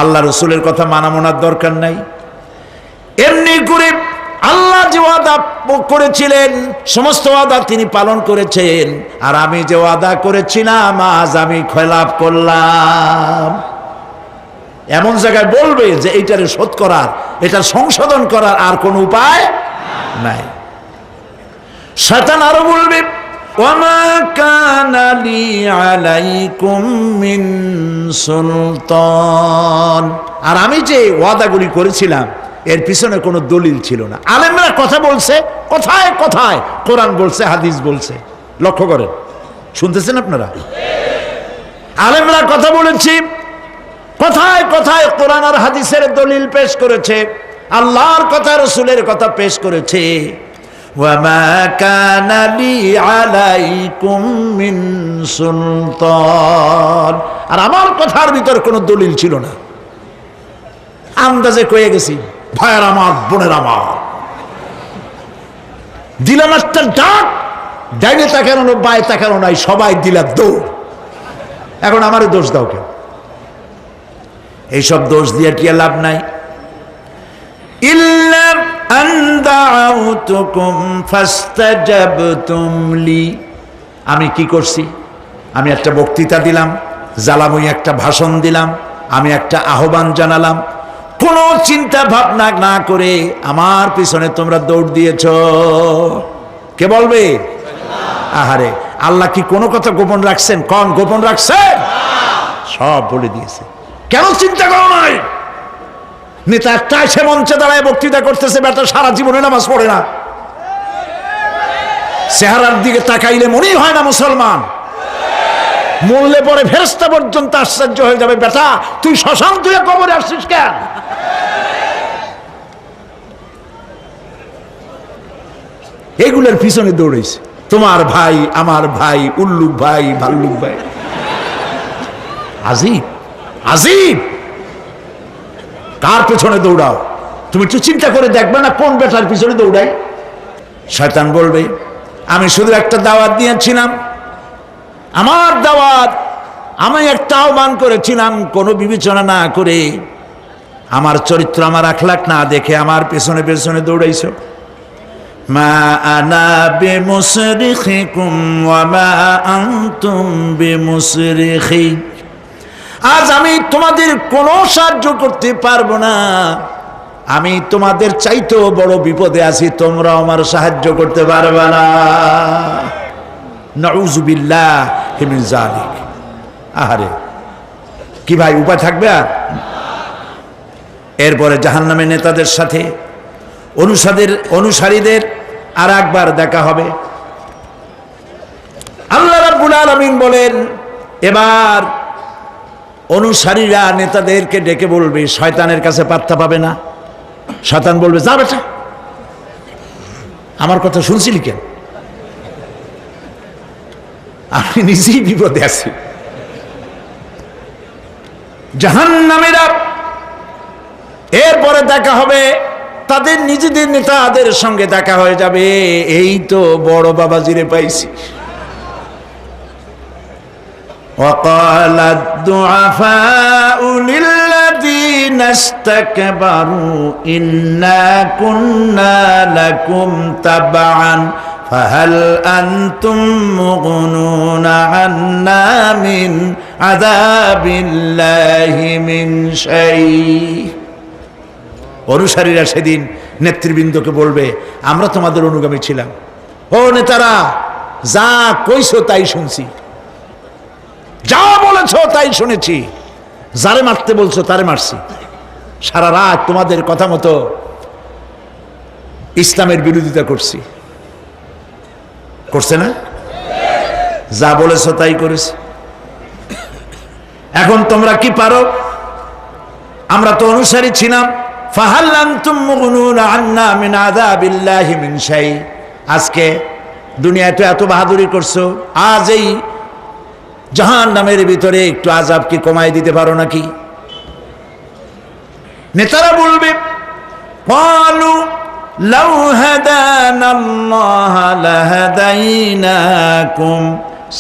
আল্লাহ রসুলের কথা মানা মনার দরকার নাই। এমনি করে আল্লাহ যে ওয়াদা করেছিলেন সমস্ত ওয়াদা তিনি পালন করেছেন, আর আমি যে ওয়াদা করেছিলাম আজ আমি খেলাফ করলাম। এমন জায়গায় বলবে যে এইটারে শোধ করার, এটার সংশোধন করার আর কোনো উপায় নাই। শয়তান আরো বলবে, ওয়ামা কানা লি আলাইকুম মিন সুলতান, আর আমি যে ওয়াদাগুলি করেছিলাম এর পিছনে কোনো দলিল ছিল না। আলেমরা কথা বলছে, কথায় কথায় কোরআন বলছে, হাদিস বলছে। লক্ষ্য করেন, শুনতেছেন আপনারা? আলেমরা কথা বলেছি, কথায় কথায় কোরআন আর হাদিসের দলিল পেশ করেছে, আল্লাহর কথা রসুলের কথা পেশ করেছে। ওয়ামা কানা লি আলাইকুম মিন সুলতান, আর আমার কথার ভিতর কোনো দলিল ছিল না। আন্দাজে কয়ে গেছি, ভাইয়ের আমার, বোনের আমার, দিলাম একটা ডাক, ডাইনে তাকানো বায়ে তাকানো নাই, সবাই দিলাম দৌড়। এখন আমারে দোষ দাও কেউ? এইসব দোষ দিয়ে কি লাভ নাই। ইল্লা আন দাউতুকুম ফাস্তাজাবতুম লি, আমি কি করছি? আমি একটা বক্তৃতা দিলাম, জ্বালাময়ী একটা ভাষণ দিলাম, আমি একটা আহ্বান জানালাম, কোনো চিন্তা ভাবনা না করে আমার পিছনে তোমরা দৌড় দিয়েছ। কে বলবে? আহারে, আল্লাহ কি কোনো কথা গোপন রাখছেন? কোন গোপন রাখছেন? সব বলে দিয়েছে। কেন চিন্তা করো নাই? নেতা একটা এসে মঞ্চে দাঁড়ায় বক্তৃতা করতেছে, বেটা সারা জীবনে নামাজ পড়ে না, চেহারার দিকে তাকাইলে মনেই হয় না মুসলমান, মরলে পরে ফেরেশতা পর্যন্ত আশ্চর্য হয়ে যাবে, বেটা তুই শ্মশান তুই কবরে আসছিস কেন? এগুলোর পিছনে দৌড়েছে তোমার ভাই, আমার ভাই, উল্লুক ভাই, ভাল্লুক ভাই। আজিব আজিব, কার পেছনে দৌড়াও? তুমি একটু চিন্তা করে দেখবে না কোন বেটার পিছনে দৌড়াই? শয়তান বলবে, আমি শুধু একটা দাওয়াত দিয়েছিলাম, আমার দাওয়াত, আমি একটা আহ্বান করেছিলাম, কোনো বিবেচনা না করে, আমার চরিত্র, আমার আখলাক না দেখে আমার পেছনে পেছনে দৌড়াইছো। মা আনা বিমুসরিখিকুম ওয়া মা আনতুম বিমুসরিখি, আজ আমি তোমাদের কোনো সাহায্য করতে পারবো না, আমি তোমাদের চাইতেও বড় বিপদে আছি, তোমরা আমার সাহায্য করতে পারবে না। নাউযুবিল্লাহি মিন যালিক। আহারে কি ভাই, উপায় থাকবে আর? এরপরে জাহান্নামের নেতাদের সাথে অনুসারীদের আর একবার দেখা হবে। আল্লাহ রাব্বুল আলামিন বলেন, এবার অনুসারীরা নেতাদেরকে ডেকে বলবে, শয়তানের কাছে পাত্তা পাবে না। শয়তান বলবে, যা বেটা, আমার কথা শুনছিলি কেন? আমি নিজেই বিপদে আছি। জাহান্নামীরা এরপরে দেখা হবে, তাদের নিজেদের নেতাদের সঙ্গে দেখা হয়ে যাবে। এই তো বড় বাবাজিরে পাইছি। وقال الضعفاء للذين استكبروا إنا كنا لكم تبعا فهل أنتم مغنون عنا من عذاب الله من شيء। অনুসারীরা সেদিন নেতৃবৃন্দকে বলবে, আমরা তোমাদের অনুগামী ছিলাম, ও নেতারা, যা কইছো তাই শুনছি, যা বলেছো তাই শুনেছি, যারে মারতে বলছো তারে মারছি, সারা রাত তোমাদের কথা মতো ইসলামের বিরোধিতা করছি। করছে না? যা বলেছো তাই করেছি। এখন তোমরা কি পারো? আমরা তো অনুসারী ছিলাম। ফাহাল আনতুম মুগনুনা আন্না মিন আযাবিল্লাহি মিন শাই। আজকে দুনিয়াতে এত বাহাদুরি করছো, আজ এই জাহান্নামের ভিতরে একটু আযাব কি কমাই দিতে পারো নাকি? নেতারা বলবে, ক্বালু লাউ হাদানাল্লাহু লাহাদাইনাকুম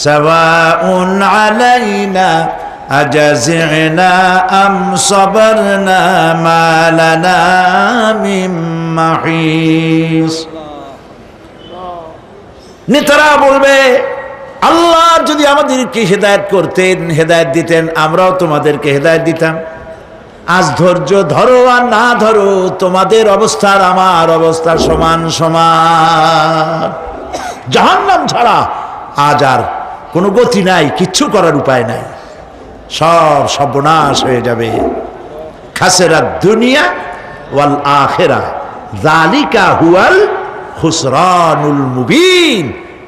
সাওয়াউন আলাইনা আজাযিনা আম সাবারনা মা লানা মিন মাহিস। নেতারা বলবে, আল্লাহ যদি আমাদেরকে হেদায়েত করতেন, হেদায়েত দিতেন, আমরাও তোমাদেরকে হেদায়েত দিতাম। আজ ধৈর্য ধরো আর না ধরো, তোমাদের অবস্থার আমার অবস্থা সমান সমান। জাহান্নাম ছাড়া আজ আর কোনো গতি নাই, কিচ্ছু করার উপায় নাই, সব সর্বনাশ হয়ে যাবে। খাসিরাত দুনিয়া ওয়াল আখিরা যালিকা হুয়াল খুসরানুল মুবিন।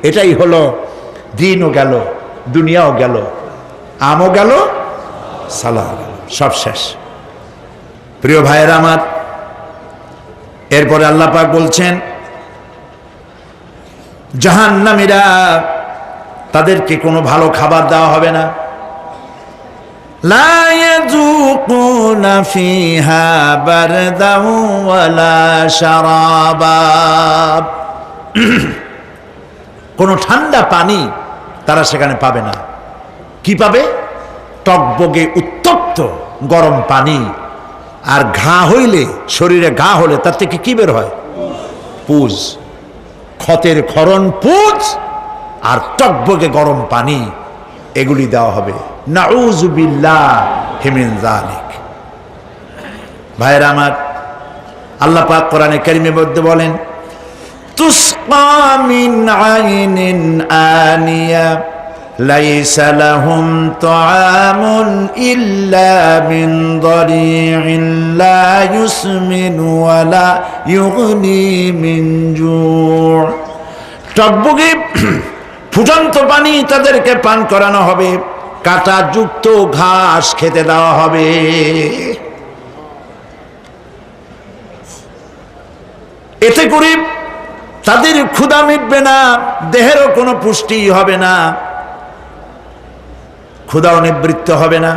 এটাই হলো, দিনও গেল, দুনিয়াও গেল, আমও গেল, সালাহ গেল, সব শেষ। প্রিয় ভাইয়েরা আমার, এরপরে আল্লাহ পাক বলছেন, জাহান্নামীরা, তাদেরকে কোনো ভালো খাবার দেওয়া হবে না। লা ইয়াযুকুনা ফিহা বারদাও ওয়ালা শারাবা। কোনো ঠান্ডা পানি তারা সেখানে পাবে না। কি পাবে? টকবগে উত্তপ্ত গরম পানি। আর ঘা হইলে, শরীরে ঘা হলে তার থেকে কি বের হয়? পুজ, ক্ষতের ক্ষরণ পুজ আর টকবগে গরম পানি, এগুলি দেওয়া হবে। নাউযুবিল্লাহি মিন যালিক। ভাইরা আমার, আল্লাহ পাক কোরআনে কারীমের মধ্যে বলেন, তুসকা মিন আইনিন আনিয়া লাইসা লাহুম তুআমুন ইল্লা মিন দারি'in লা ইউসমিনু ওয়া লা ইউগনি মিন জু'। টকবগে ফুটন্ত পানি তাদেরকে পান করানো হবে, কাঁটাযুক্ত ঘাস খেতে দেওয়া হবে। এতে করে তাদের ক্ষুধা মিটবে না, দেহেরও কোনো পুষ্টি হবে না, ক্ষুধাও নিবৃত্ত হবে না।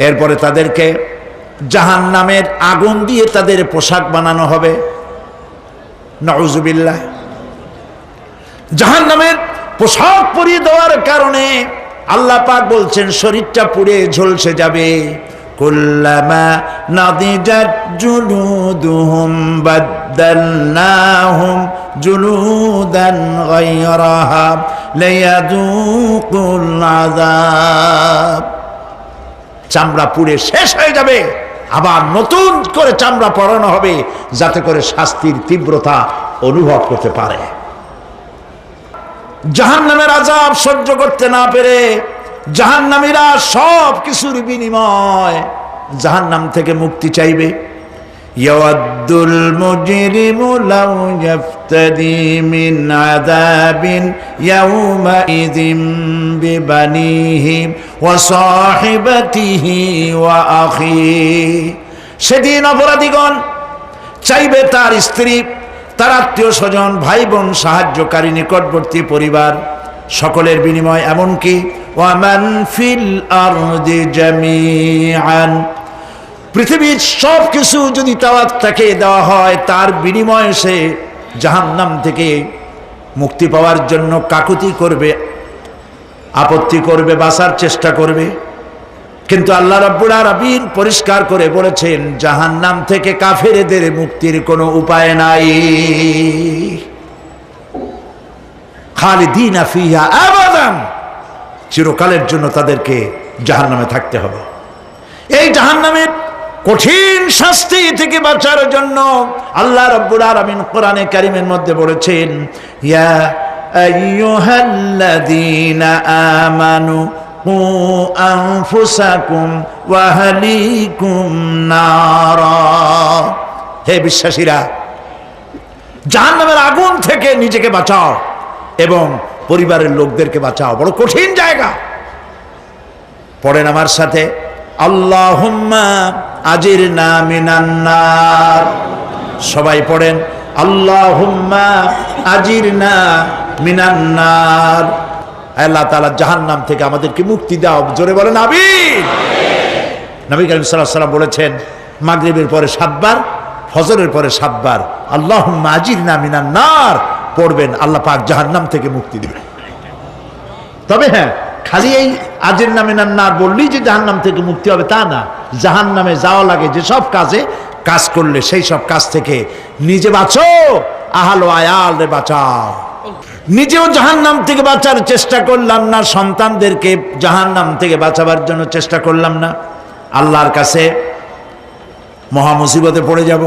এরপরে তাদেরকে জাহান্নামের আগুন দিয়ে তাদের পোশাক বানানো হবে। নাউযুবিল্লাহ। জাহান্নামের পোশাক পরিয়ে দেওয়ার কারণে আল্লাহ পাক বলছেন, শরীরটা পুড়ে ঝলসে যাবে। কুল্লামা নাদিজাত জুলুদুহুম বাদদালনাহুম জুলুদান গায়রাহা লিয়াযুকুল আযাব। চামড়া পুড়ে শেষ হয়ে যাবে, আবার নতুন করে চামড়া পরানো হবে, যাতে করে শাস্তির তীব্রতা অনুভব করতে পারে। জাহান্নামের আযাব সহ্য করতে না পেরে জাহান্নামীরা সব কিছুর বিনিময় জাহান্নাম থেকে মুক্তি চাইবে। ইয়াওয়াদ্দুল মুজরিমু লাউ ইয়াফতাদি মিন আযাবিন ইয়াউমাইযিন বিবানিহি ওয়া সাহিবাতিহি ওয়া আখিহি। সেদিন অপরাধীগণ চাইবে তার স্ত্রী, তার আত্মীয় স্বজন, ভাই বোন, সাহায্যকারী, নিকটবর্তী পরিবার সকলের বিনিময়, এমনকি ওয়ামান ফিল আরদি জামিআন, পৃথিবীর সব কিছু যদি তাকে দেওয়া হয়, তার বিনিময়ে সে জাহান্নাম থেকে মুক্তি পাওয়ার জন্য কাকুতি করবে, আপত্তি করবে, বাঁচার চেষ্টা করবে। কিন্তু আল্লাহ রাব্বুল আলামিন পরিষ্কার করে বলেছেন, জাহান্নাম থেকে কাফেরদের মুক্তির কোনো উপায় নাই। খালিদিনা ফিহা আবাদান, চিরকালের জন্য তাদেরকে জাহান্নামে থাকতে হবে। এই জাহান্নামের কঠিন শাস্তি থেকে বাঁচার জন্য আল্লাহ রাব্বুল আলামিন কোরআনে কারীমের মধ্যে বলেছেন, ইয়া আইয়ুহাল্লাযীনা আমানু কু আনফুসাকুম ওয়া আহলিকুম নারা, হে বিশ্বাসীরা, জাহান্নামের আগুন থেকে নিজেকে বাঁচাও এবং পরিবারের লোকদেরকে বাঁচাও। বড় কঠিন জায়গা। পড়েন আমার সাথে, আল্লাহুম্মা আজিরনা মিনান নার। সবাই পড়েন, আল্লাহুম্মা আজিরনা মিনান নার। আল্লাহ তাআলা জাহান্নাম থেকে আমাদেরকে মুক্তি দাও। জোরে বলেন আমিন। নবী করিম সাল্লাল্লাহু আলাইহি ওয়াসাল্লাম বলেছেন, মাগরিবের পরে 7 বার, ফজরের পরে 7 বার আল্লাহুম্মা আজিরনা মিনান নার পড়বেন, আল্লাহ পাক জাহান্নাম থেকে মুক্তি দিবেন। তবে হ্যাঁ, খালি এই আজিরনা মিনান নার বললেই যে জাহান্নাম থেকে মুক্তি হবে তা না। জাহান্নামে যাওয়া লাগে যে সব কাজ করলে সেই সব কাজ থেকে নিজে বাঁচো, আহাল ও আয়াল রে বাঁচাও। নিজেও জাহান্নাম থেকে বাঁচার চেষ্টা করলাম না, সন্তানদেরকে জাহান্নাম থেকে বাঁচাবার জন্য চেষ্টা করলাম না, আল্লাহর কাছে মহা মুসিবতে পড়ে যাব।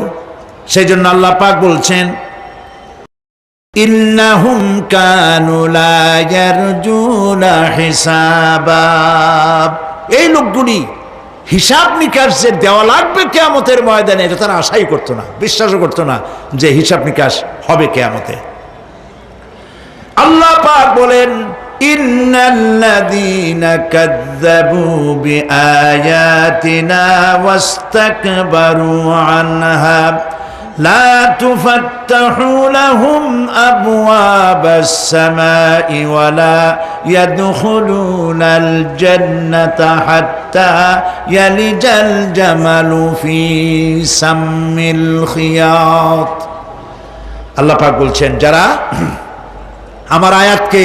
সেই জন্য আল্লাহ পাক বলছেন, ইন্নাহুম কানু লা ইয়ারজুনা হিসাবা, এই লোকগুলি হিসাব নিকাশ যে দেওয়া লাগবে কিয়ামতের ময়দানে, এটা তারা আশাই করতো না, বিশ্বাসও করতো না যে হিসাব নিকাশ হবে কিয়ামতে। আল্লাহ পাক বলেন, ইন্নাল্লাযীনা কাযযাবু বিআয়াতিনা ওয়াস্তাকবারু আনহা লা তুফাত্তাহু লাহুম আবওয়াবাস সামাই ওয়া লা ইয়াদখুলুনাল জান্নাতা হাত্তা ইয়ালিজাল জামালু ফি সাম্মিল খিয়াত। আল্লাহ পাক বলছেন, যারা আমার আয়াতকে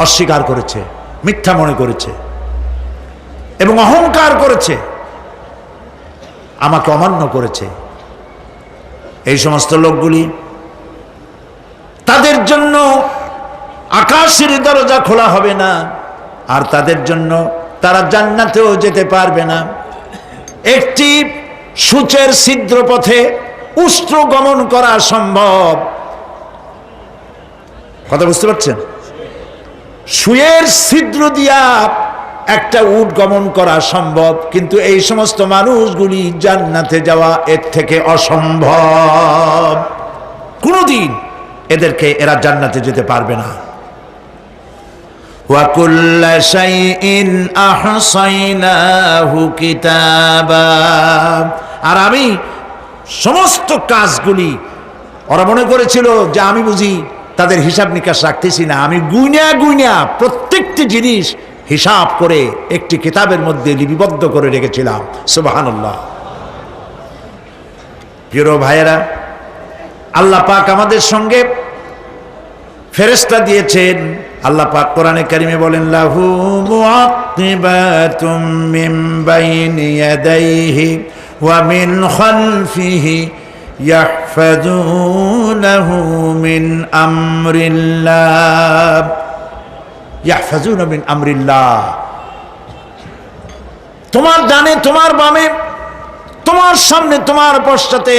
অস্বীকার করেছে, মিথ্যা মনে করেছে এবং অহংকার করেছে, আমাকে অমান্য করেছে, এই সমস্ত লোকগুলি, তাদের জন্য আকাশের দরজা খোলা হবে না, আর তাদের জন্য তারা জান্নাতেও যেতে পারবে না। একটি সূচের ছিদ্র পথে উষ্ট্র গমন করা সম্ভব। কথা বুঝতে পারছেন? সুয়ের ছিদ্র দিয়া একটা উট গমন করা সম্ভব, কিন্তু এই সমস্ত মানুষগুলি জান্নাতে যাওয়া এর থেকে অসম্ভব। কোনদিন এরা জান্নাতে যেতে পারবে না। ওয়া কুল্লা শাইইন আহসাইনাহু কিতাবা, আর আমি সমস্ত কাজগুলি, ওরা মনে করেছিল যে আমি বুঝি তাদের হিসাব নিকাশ রাখতেছি না, আমি গুইনা প্রত্যেকটি জিনিস হিসাব করে একটি কিতাবের মধ্যে লিপিবদ্ধ করে রেখেছিলাম। সুবহানাল্লাহ। প্রিয় ভাইয়েরা, আল্লাহ পাক আমাদের সঙ্গে ফেরেশতা দিয়েছেন। আল্লাহ পাক কোরআনে কারিমে বলেন, লাহু মুআক্কিবাতুম মিন বাইনি ইয়াদাইহি ওয়া মিন খালফিহি ইয়াহফাযুনাহু মিন আমরিল্লাহ। ইয়াহফাযুনা মিন আমরিল্লাহ, তোমার ডানে তোমার বামে, তোমার সামনে তোমার পশ্চাতে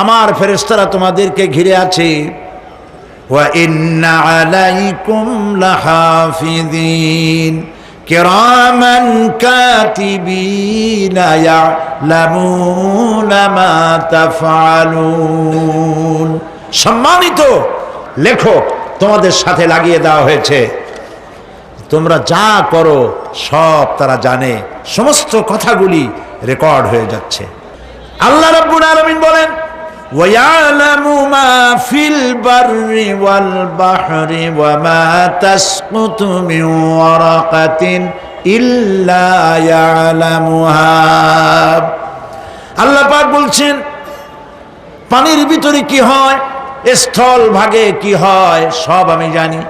আমার ফেরেশতারা তোমাদেরকে ঘিরে আছে। ওয়া ইন্না আলাইকুম লাহাফিযিন কিরামান কাতিবিনা ইয়ালামুনা মা তাফআলুন। সম্মানিত লেখক তোমাদের সাথে লাগিয়ে দেওয়া হয়েছে, তোমরা যা করো সব তারা জানে, সমস্ত কথাগুলি রেকর্ড হয়ে যাচ্ছে। আল্লাহ রাব্বুল আলামিন বলেন ওয়ায়ালামু মা ফিল বাররি ওয়াল বাহরি ওয়া মা তাসকুতু মিন ওয়ারাকাতিন ইল্লা ইয়ালামুহা। আল্লাহ পাক বলছেন পানির ভিতরে কি হয়, স্থল ভাগে কি হয় সব আমি জানি।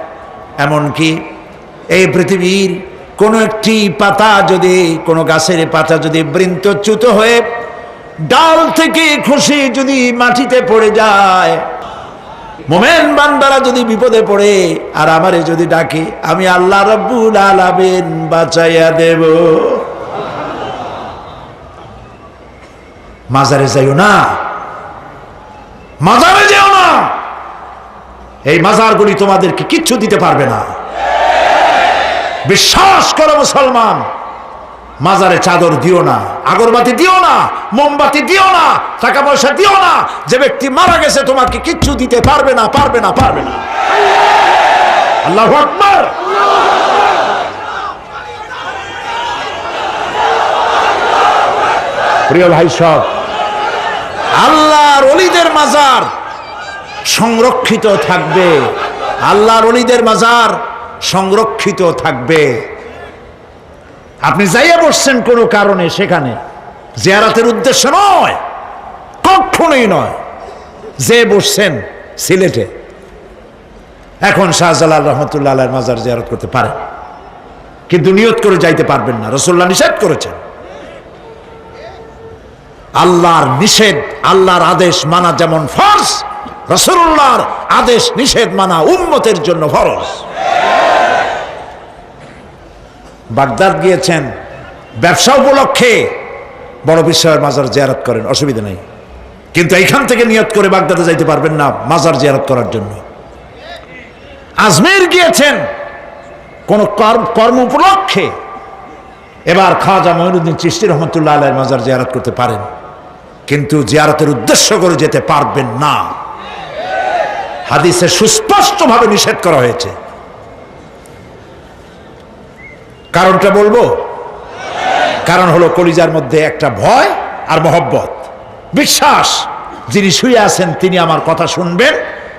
এমনকি এই পৃথিবীর কোনো একটি পাতা যদি, কোনো গাছের পাতা যদি বৃন্তচ্যুত হয়ে ডাল থেকে খসে যদি মাটিতে পড়ে যায়, মোমেন বান্দারা যদি বিপদে পড়ে আর আমারে যদি ডাকে, আমি আল্লাহ রাব্বুল আলামিন বাঁচাইয়া দেব। মাজারে যাইও না, মাজারে যেও না, এই মাজারগুলি তোমাদেরকে কিচ্ছু দিতে পারবে না। বিশ্বাস করো মুসলমান, মাজারে চাদর দিও না, আগরবাতি দিও না, মোমবাতি দিও না, টাকা পয়সা দিও না। যে ব্যক্তি মারা গেছে তোমাকে কিচ্ছু দিতে পারবে না, পারবে না, পারবে না। আল্লাহু আকবার। প্রিয় ভাই সব, আল্লাহর ওলিদের মাজার সংরক্ষিত থাকবে, আল্লাহর ওলিদের মাজার সংরক্ষিত থাকবে। আপনি যাইয়া বসছেন কোনো কারণে, সেখানে জিয়ারতের উদ্দেশ্য নয়, কখনোই নয়। যে বসছেন সিলেটে, এখন শাহজালাল রহমতুল্লাহ আলাইহির মাজার জিয়ারত করতে পারেন, কিন্তু নিয়ত করে যাইতে পারবেন না, রাসূলুল্লাহ নিষেধ করেছেন। আল্লাহর নিষেধ, আল্লাহর আদেশ মানা যেমন ফরজ, রাসূলুল্লাহর আদেশ নিষেধ মানা উম্মতের জন্য ফরজ। বাগদাদ গিয়েছেন ব্যবসা উপলক্ষে, বড় বিশ্বের মাজার জিয়ারত করেন, অসুবিধা নেই, কিন্তু এইখান থেকে নিয়ত করে বাগদাদে যাইতে পারবেন না মাজার জিয়ারত করার জন্য। আজমের গিয়েছেন কোন কর্ম উপলক্ষে, এবার খাজা মঈনুদ্দিন চিশতি রহমতুল্লাহ আলাইহির মাজার জিয়ারত করতে পারেন, কিন্তু জিয়ারতের উদ্দেশ্য করে যেতে পারবেন না। হাদিসে সুস্পষ্টভাবে নিষেধ করা হয়েছে। কারণটা বলবো? কারণ হলো কলিজার মধ্যে একটা ভয় আর মহব্বত, বিশ্বাস যিনি শুয়ে আছেন তিনি আমার কথা শুনবেন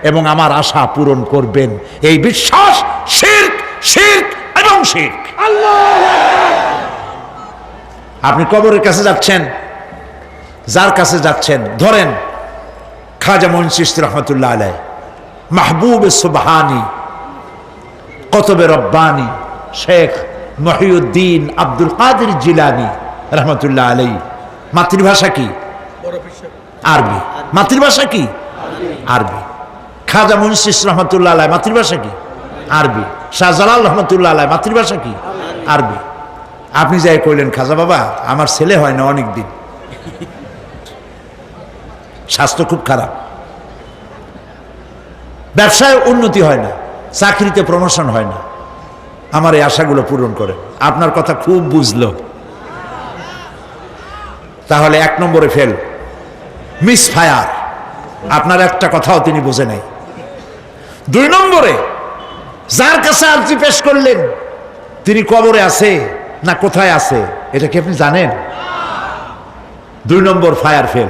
এবং আমার আশা পূরণ করবেন, এই বিশ্বাস শিরক, শিরক এবং শিরক। আপনি কবরের কাছে যাচ্ছেন, যার কাছে যাচ্ছেন, ধরেন খাজা মঈন চিশতি রহমতুল্লাহ আলাইহি, মাহবুবে সুবহানি, কতবে রব্বানি, শেখ মহিউদ্দিন আব্দুল কাদের জিলানী রহমতুল্লাহ আলাইহি। মাতৃভাষা কি? আরবি। মাতৃভাষা কি? আরবি। খাজা মঈন চিশতি রহমতুল্লাহ আলাইহি মাতৃভাষা কি? আরবি। শাহজালাল রহমতুল্লাহ আলাইহি মাতৃভাষা কি? আরবি। আপনি যাই কইলেন, খাজা বাবা আমার ছেলে হয় না অনেক দিন, স্বাস্থ্য খুব খারাপ, ব্যবসায় উন্নতি হয় না, চাকরিতে প্রমোশন হয় না, আমার এই আশাগুলো পূরণ করেন। আপনার কথা খুব বুঝলো, তাহলে 1 নম্বরে ফেল, মিস ফায়ার, আপনার একটা কথাও তিনি বোঝে নাই। 2 নম্বরে যার কাছে আর্জি পেশ করলেন তিনি কবরে আছে না কোথায় আছে এটা কি আপনি জানেন? 2 নম্বর ফায়ার ফেল।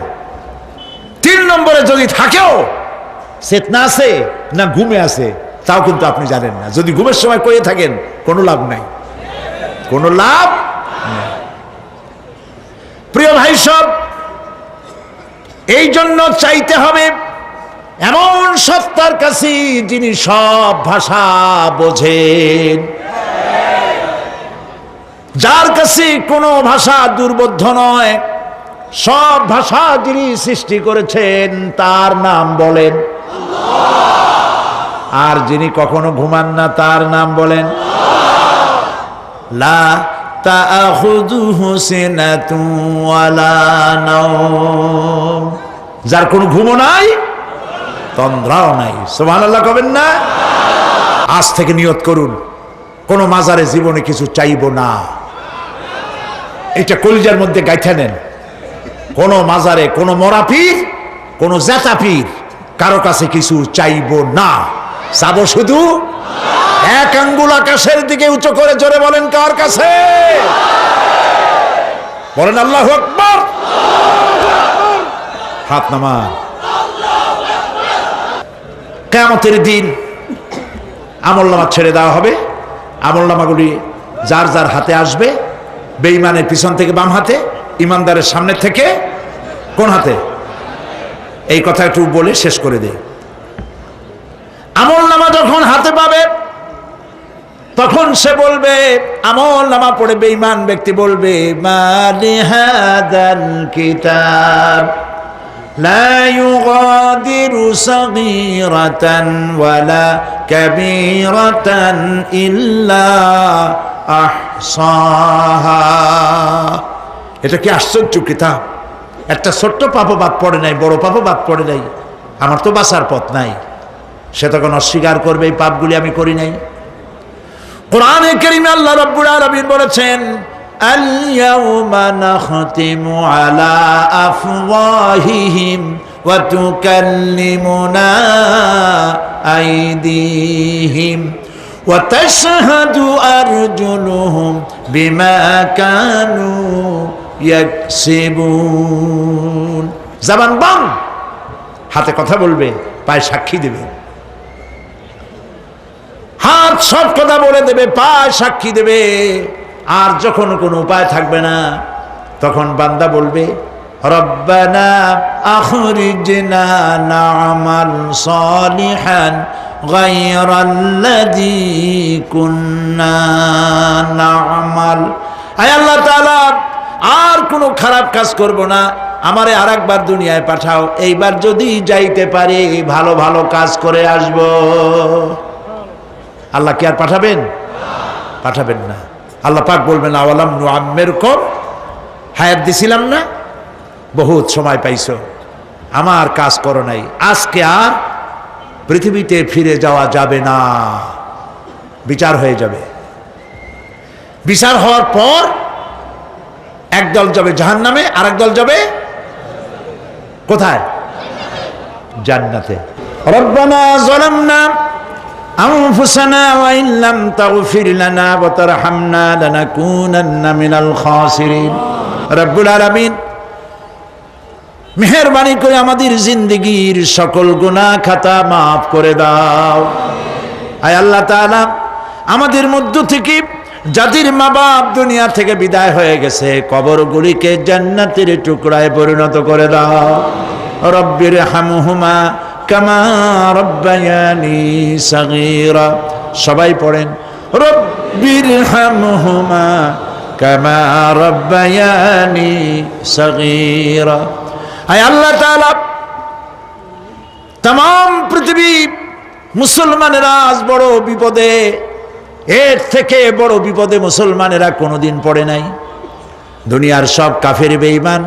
3 নম্বরে যদি থাকেও চেতনা আছে না ঘুমে আছে তাও কিন্তু আপনি জানেন না। যদি ঘুমের সময় কয়ে থাকেন কোনো লাভ নাই, কোনো লাভ নাই। প্রিয় ভাই সব, এই জন্য চাইতে হবে এমন সত্তার কাছে যিনি সব ভাষা বোঝেন, যার কাছে কোনো ভাষা দুর্বোধ্য নয়, সব ভাষা যিনি সৃষ্টি করেছেন তার নাম বলেন, আর যিনি কখনো ঘুমান না তার নাম বলেন লা তাআখুযুহু সিনাতুন ওয়ালা নাওম, যার কোনো ঘুমও নাই তন্দ্রাও নাই। সুবহানাল্লাহ কবেন না? আজ থেকে নিয়ত করুন, কোন মাজারে জীবনে কিছু চাইবো না। এটা কলিজার মধ্যে গাইথা নেন। কোন মাজারে, কোন মরা পীর, কোন জেতা পীর, কারো কাছে কিছু চাইবো না, চাবো শুধু এক আঙ্গুল আকাশের দিকে উঁচু করে জোরে বলেন, কার কাছে? বলেন আল্লাহু আকবার। হাত নামান। কিয়ামতের দিন আমলনামা ছেড়ে দেওয়া হবে। আমলনামাগুলি যার যার হাতে আসবে, বেঈমানের পিছন থেকে বাম হাতে, ইমানদারের সামনে থেকে কোন হাতে? এই কথা একটু বলে শেষ করে দেই। আমলনামা যখন হাতে পাবে তখন সে বলবে, আমলনামা পড়ে বেঈমান ব্যক্তি বলবে, মা লিহাদাল কিতাব লা ইউগাদিরু সাগীরাতান ওয়ালা কাবীরাতান ইল্লা আহসাহা। এটা কি আশ্চর্য কিতাব! একটা ছোট্ট পাপও বাদ পড়ে নাই, বড় পাপও বাদ পড়ে নাই। আমার তো বাঁচার পথ নাই। সে তখন অস্বীকার করবে, এই পাপগুলি আমি করি নাই। কোরআনে কারীমে আল্লাহ রাব্বুল আলামিন বলেছেন, আল ইয়াউমা নাখতিমু আলা আফওয়াহিহিম ওয়া তুকাল্লিমুনা আইদিহিম ওয়া তাশহাদু আরজুলুহুম বিমা কানু ইয়াকসিবুন। জবান বন্ধ, হাতে কথা বলবে, পায়ে সাক্ষী দেবে। হাত সব কথা বলে দেবে, পায়ে সাক্ষী দেবে। আর যখন কোনো উপায় থাকবে না, তখন বান্দা বলবে, রব্বানা আখরিজনা না'মাল সালিহান গায়রাল্লাযী কুন্না না'মাল। আয় আল্লাহ তাআলা, আর কোনো খারাপ কাজ করব না, আমারে আরেকবার দুনিয়ায় পাঠাও। এইবার যদি যাইতে পারি ভালো ভালো কাজ করে আসব। আল্লাহ কি আর পাঠাবেন? পাঠাবেন না। আল্লাহ পাক বলবেন, আওয়ালাম নুআম্মিরকুম, হায়াত দিছিলাম না, বহুত সময় পাইছো, আমার কাজ করো নাই, আজকে আর পৃথিবীতে ফিরে যাওয়া যাবে না। বিচার হয়ে যাবে। বিচার হওয়ার পর একদল যাবে জাহান্নামে, আর একদল যাবে কোথায়? জান্নাতে। রব্বানা যালামনা আনফুসানা ওয়া ইন লাম তাগফির লানা ওয়া তারহামনা লানাকুনান্না মিনাল খাসিরিন। রব্বুল আলামিন মেহেরবানি করে আমাদের জিন্দেগীর সকল গুনাহ খাতা মাফ করে দাও। আয় আল্লাহ তাআলা, আমাদের মধ্য থেকে যাদের মা বাপ দুনিয়া থেকে বিদায় হয়ে গেছে, কবরগুলিকে জান্নাতের টুকরায় পরিণত করে দাও। রব্বির হামহুমা কামা রব্বায়ানি সাগীরা। সবাই পড়েন, রব্বির হামহুমা কামা রব্বায়ানি সাগীরা। আয় আল্লাহ তাআলা, तमाम পৃথিবী মুসলমানেরা আজ বড় বিপদে, এর থেকে বড় বিপদে মুসলমানেরা কোনোদিন পড়ে নাই। দুনিয়ার সব কাফের বেঈমান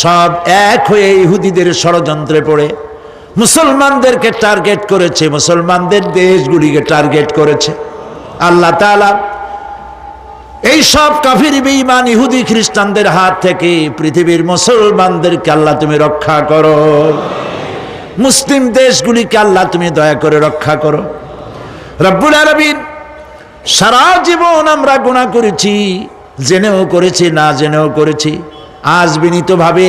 সব এক হয়ে ইহুদিদের ষড়যন্ত্রে পড়ে মুসলমানদেরকে টার্গেট করেছে, মুসলমানদের দেশগুলিকে টার্গেট করেছে। আল্লাহ তাআলা এই সব কাফির বেঈমান ইহুদি খ্রিস্টানদের হাত থেকে পৃথিবীর মুসলমানদেরকে আল্লাহ তুমি রক্ষা করো। মুসলিম দেশগুলিকে আল্লাহ তুমি দয়া করে রক্ষা করো। রব্বুল আলামিন, সারা জীবন আমরা গুনাহ করেছি, জেনেও করেছি, না জেনেও করেছি। আজ বিনীতভাবে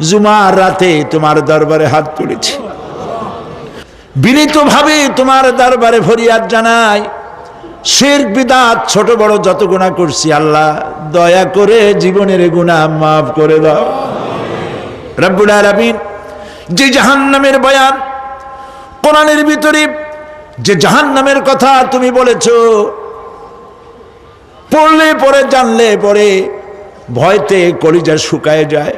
জুমার রাতে তোমার দরবারে হাত তুলেছি, বিনীতভাবে তোমার দরবারে ফরিয়াদ জানাই। শিরক বিদআত ছোট বড় যত গুনাহ করছি, আল্লাহ দয়া করে জীবনের গুনাহ মাফ করে দাও। রব্বুল আলামিন, যে জাহান্নামের বয়ান কোরআনের ভিতরে, যে জাহান্নামের কথা তুমি বলেছো, পড়লে পরে জানলে পরে ভয়তে কলিজা শুকায় যায়।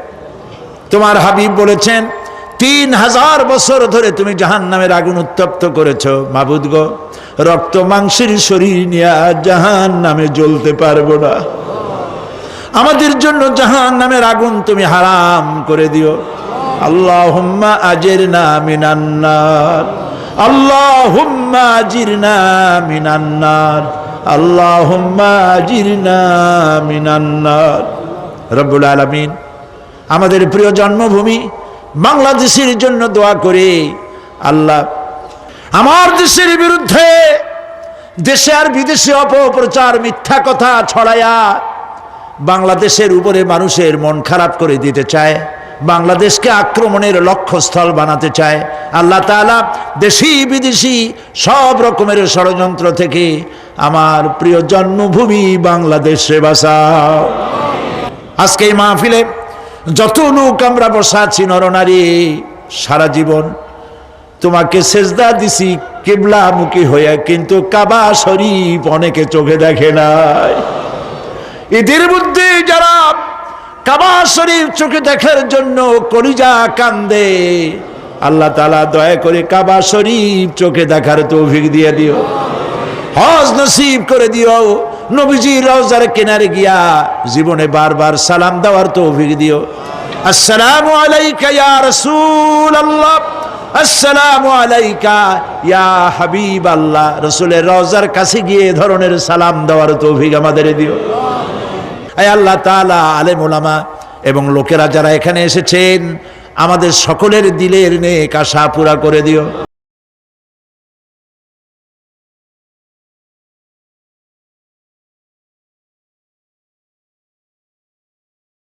তোমার হাবিব বলেছেন 3000 বছর ধরে তুমি জাহান্নামের আগুন উত্তপ্ত করেছো। মাবুদ গো, রক্ত মাংসের শরীর নিয়ে জাহান্নামে জ্বলতে পারবো না। আমাদের জন্য জাহান্নামের আগুন তুমি হারাম করে দিও। আল্লাহুম্মা আজিরনা মিনান নার, আল্লাহুম্মা আজিরনা মিনান নার, আল্লাহুম্মা আজিরনা মিনান নার। রব্বুল আলামিন আমাদের প্রিয় জন্মভূমি বাংলাদেশের জন্য দোয়া করে, আল্লাহ আমার দেশের বিরুদ্ধে দেশে আর বিদেশে অপপ্রচার মিথ্যা কথা ছড়ায়া বাংলাদেশের উপরে মানুষের মন খারাপ করে দিতে চায়, বাংলাদেশকে আক্রমণের লক্ষ্যস্থল বানাতে চায়। আল্লাহ তাআলা দেশি বিদেশি সব রকমের ষড়যন্ত্র থেকে আমার প্রিয় জন্মভূমি বাংলাদেশে বাঁচাও। আজকে এই মাহফিলে যত লোক আমরা বসা আছি নরনারী, সারা জীবন তোমাকে সেজদা দিছি কিবলামুখী হয়ে, কিন্তু কাবা শরীফ অনেকে চোখে দেখে নাই। এদের মধ্যে যারা কাবা শরীফ চোখে দেখার জন্য কলিজা কান্দে, আল্লাহ তাআলা দয়া করে কাবা শরীফ চোখে দেখার তৌফিক দিয়ে দিও, হজ নসিব করে দিও, নবীজির রওজার কিনারে গিয়া জীবনে বারবার সালাম দেওয়ার তৌফিক দিও। আসসালামু আলাইকা ইয়া রাসূলুল্লাহ, আসসালামু আলাইকা ইয়া হাবিবাল্লাহ। রাসূলের রওজার কাছে গিয়ে ধরনের সালাম দেওয়ার তৌফিক আমাদের দিও। আয় আল্লাহ তাআলা, আলেম ওলামা এবং লোকেরা যারা এখানে এসেছেন, আমাদের সকলের দিলের নেক আশা পুরা করে দিও।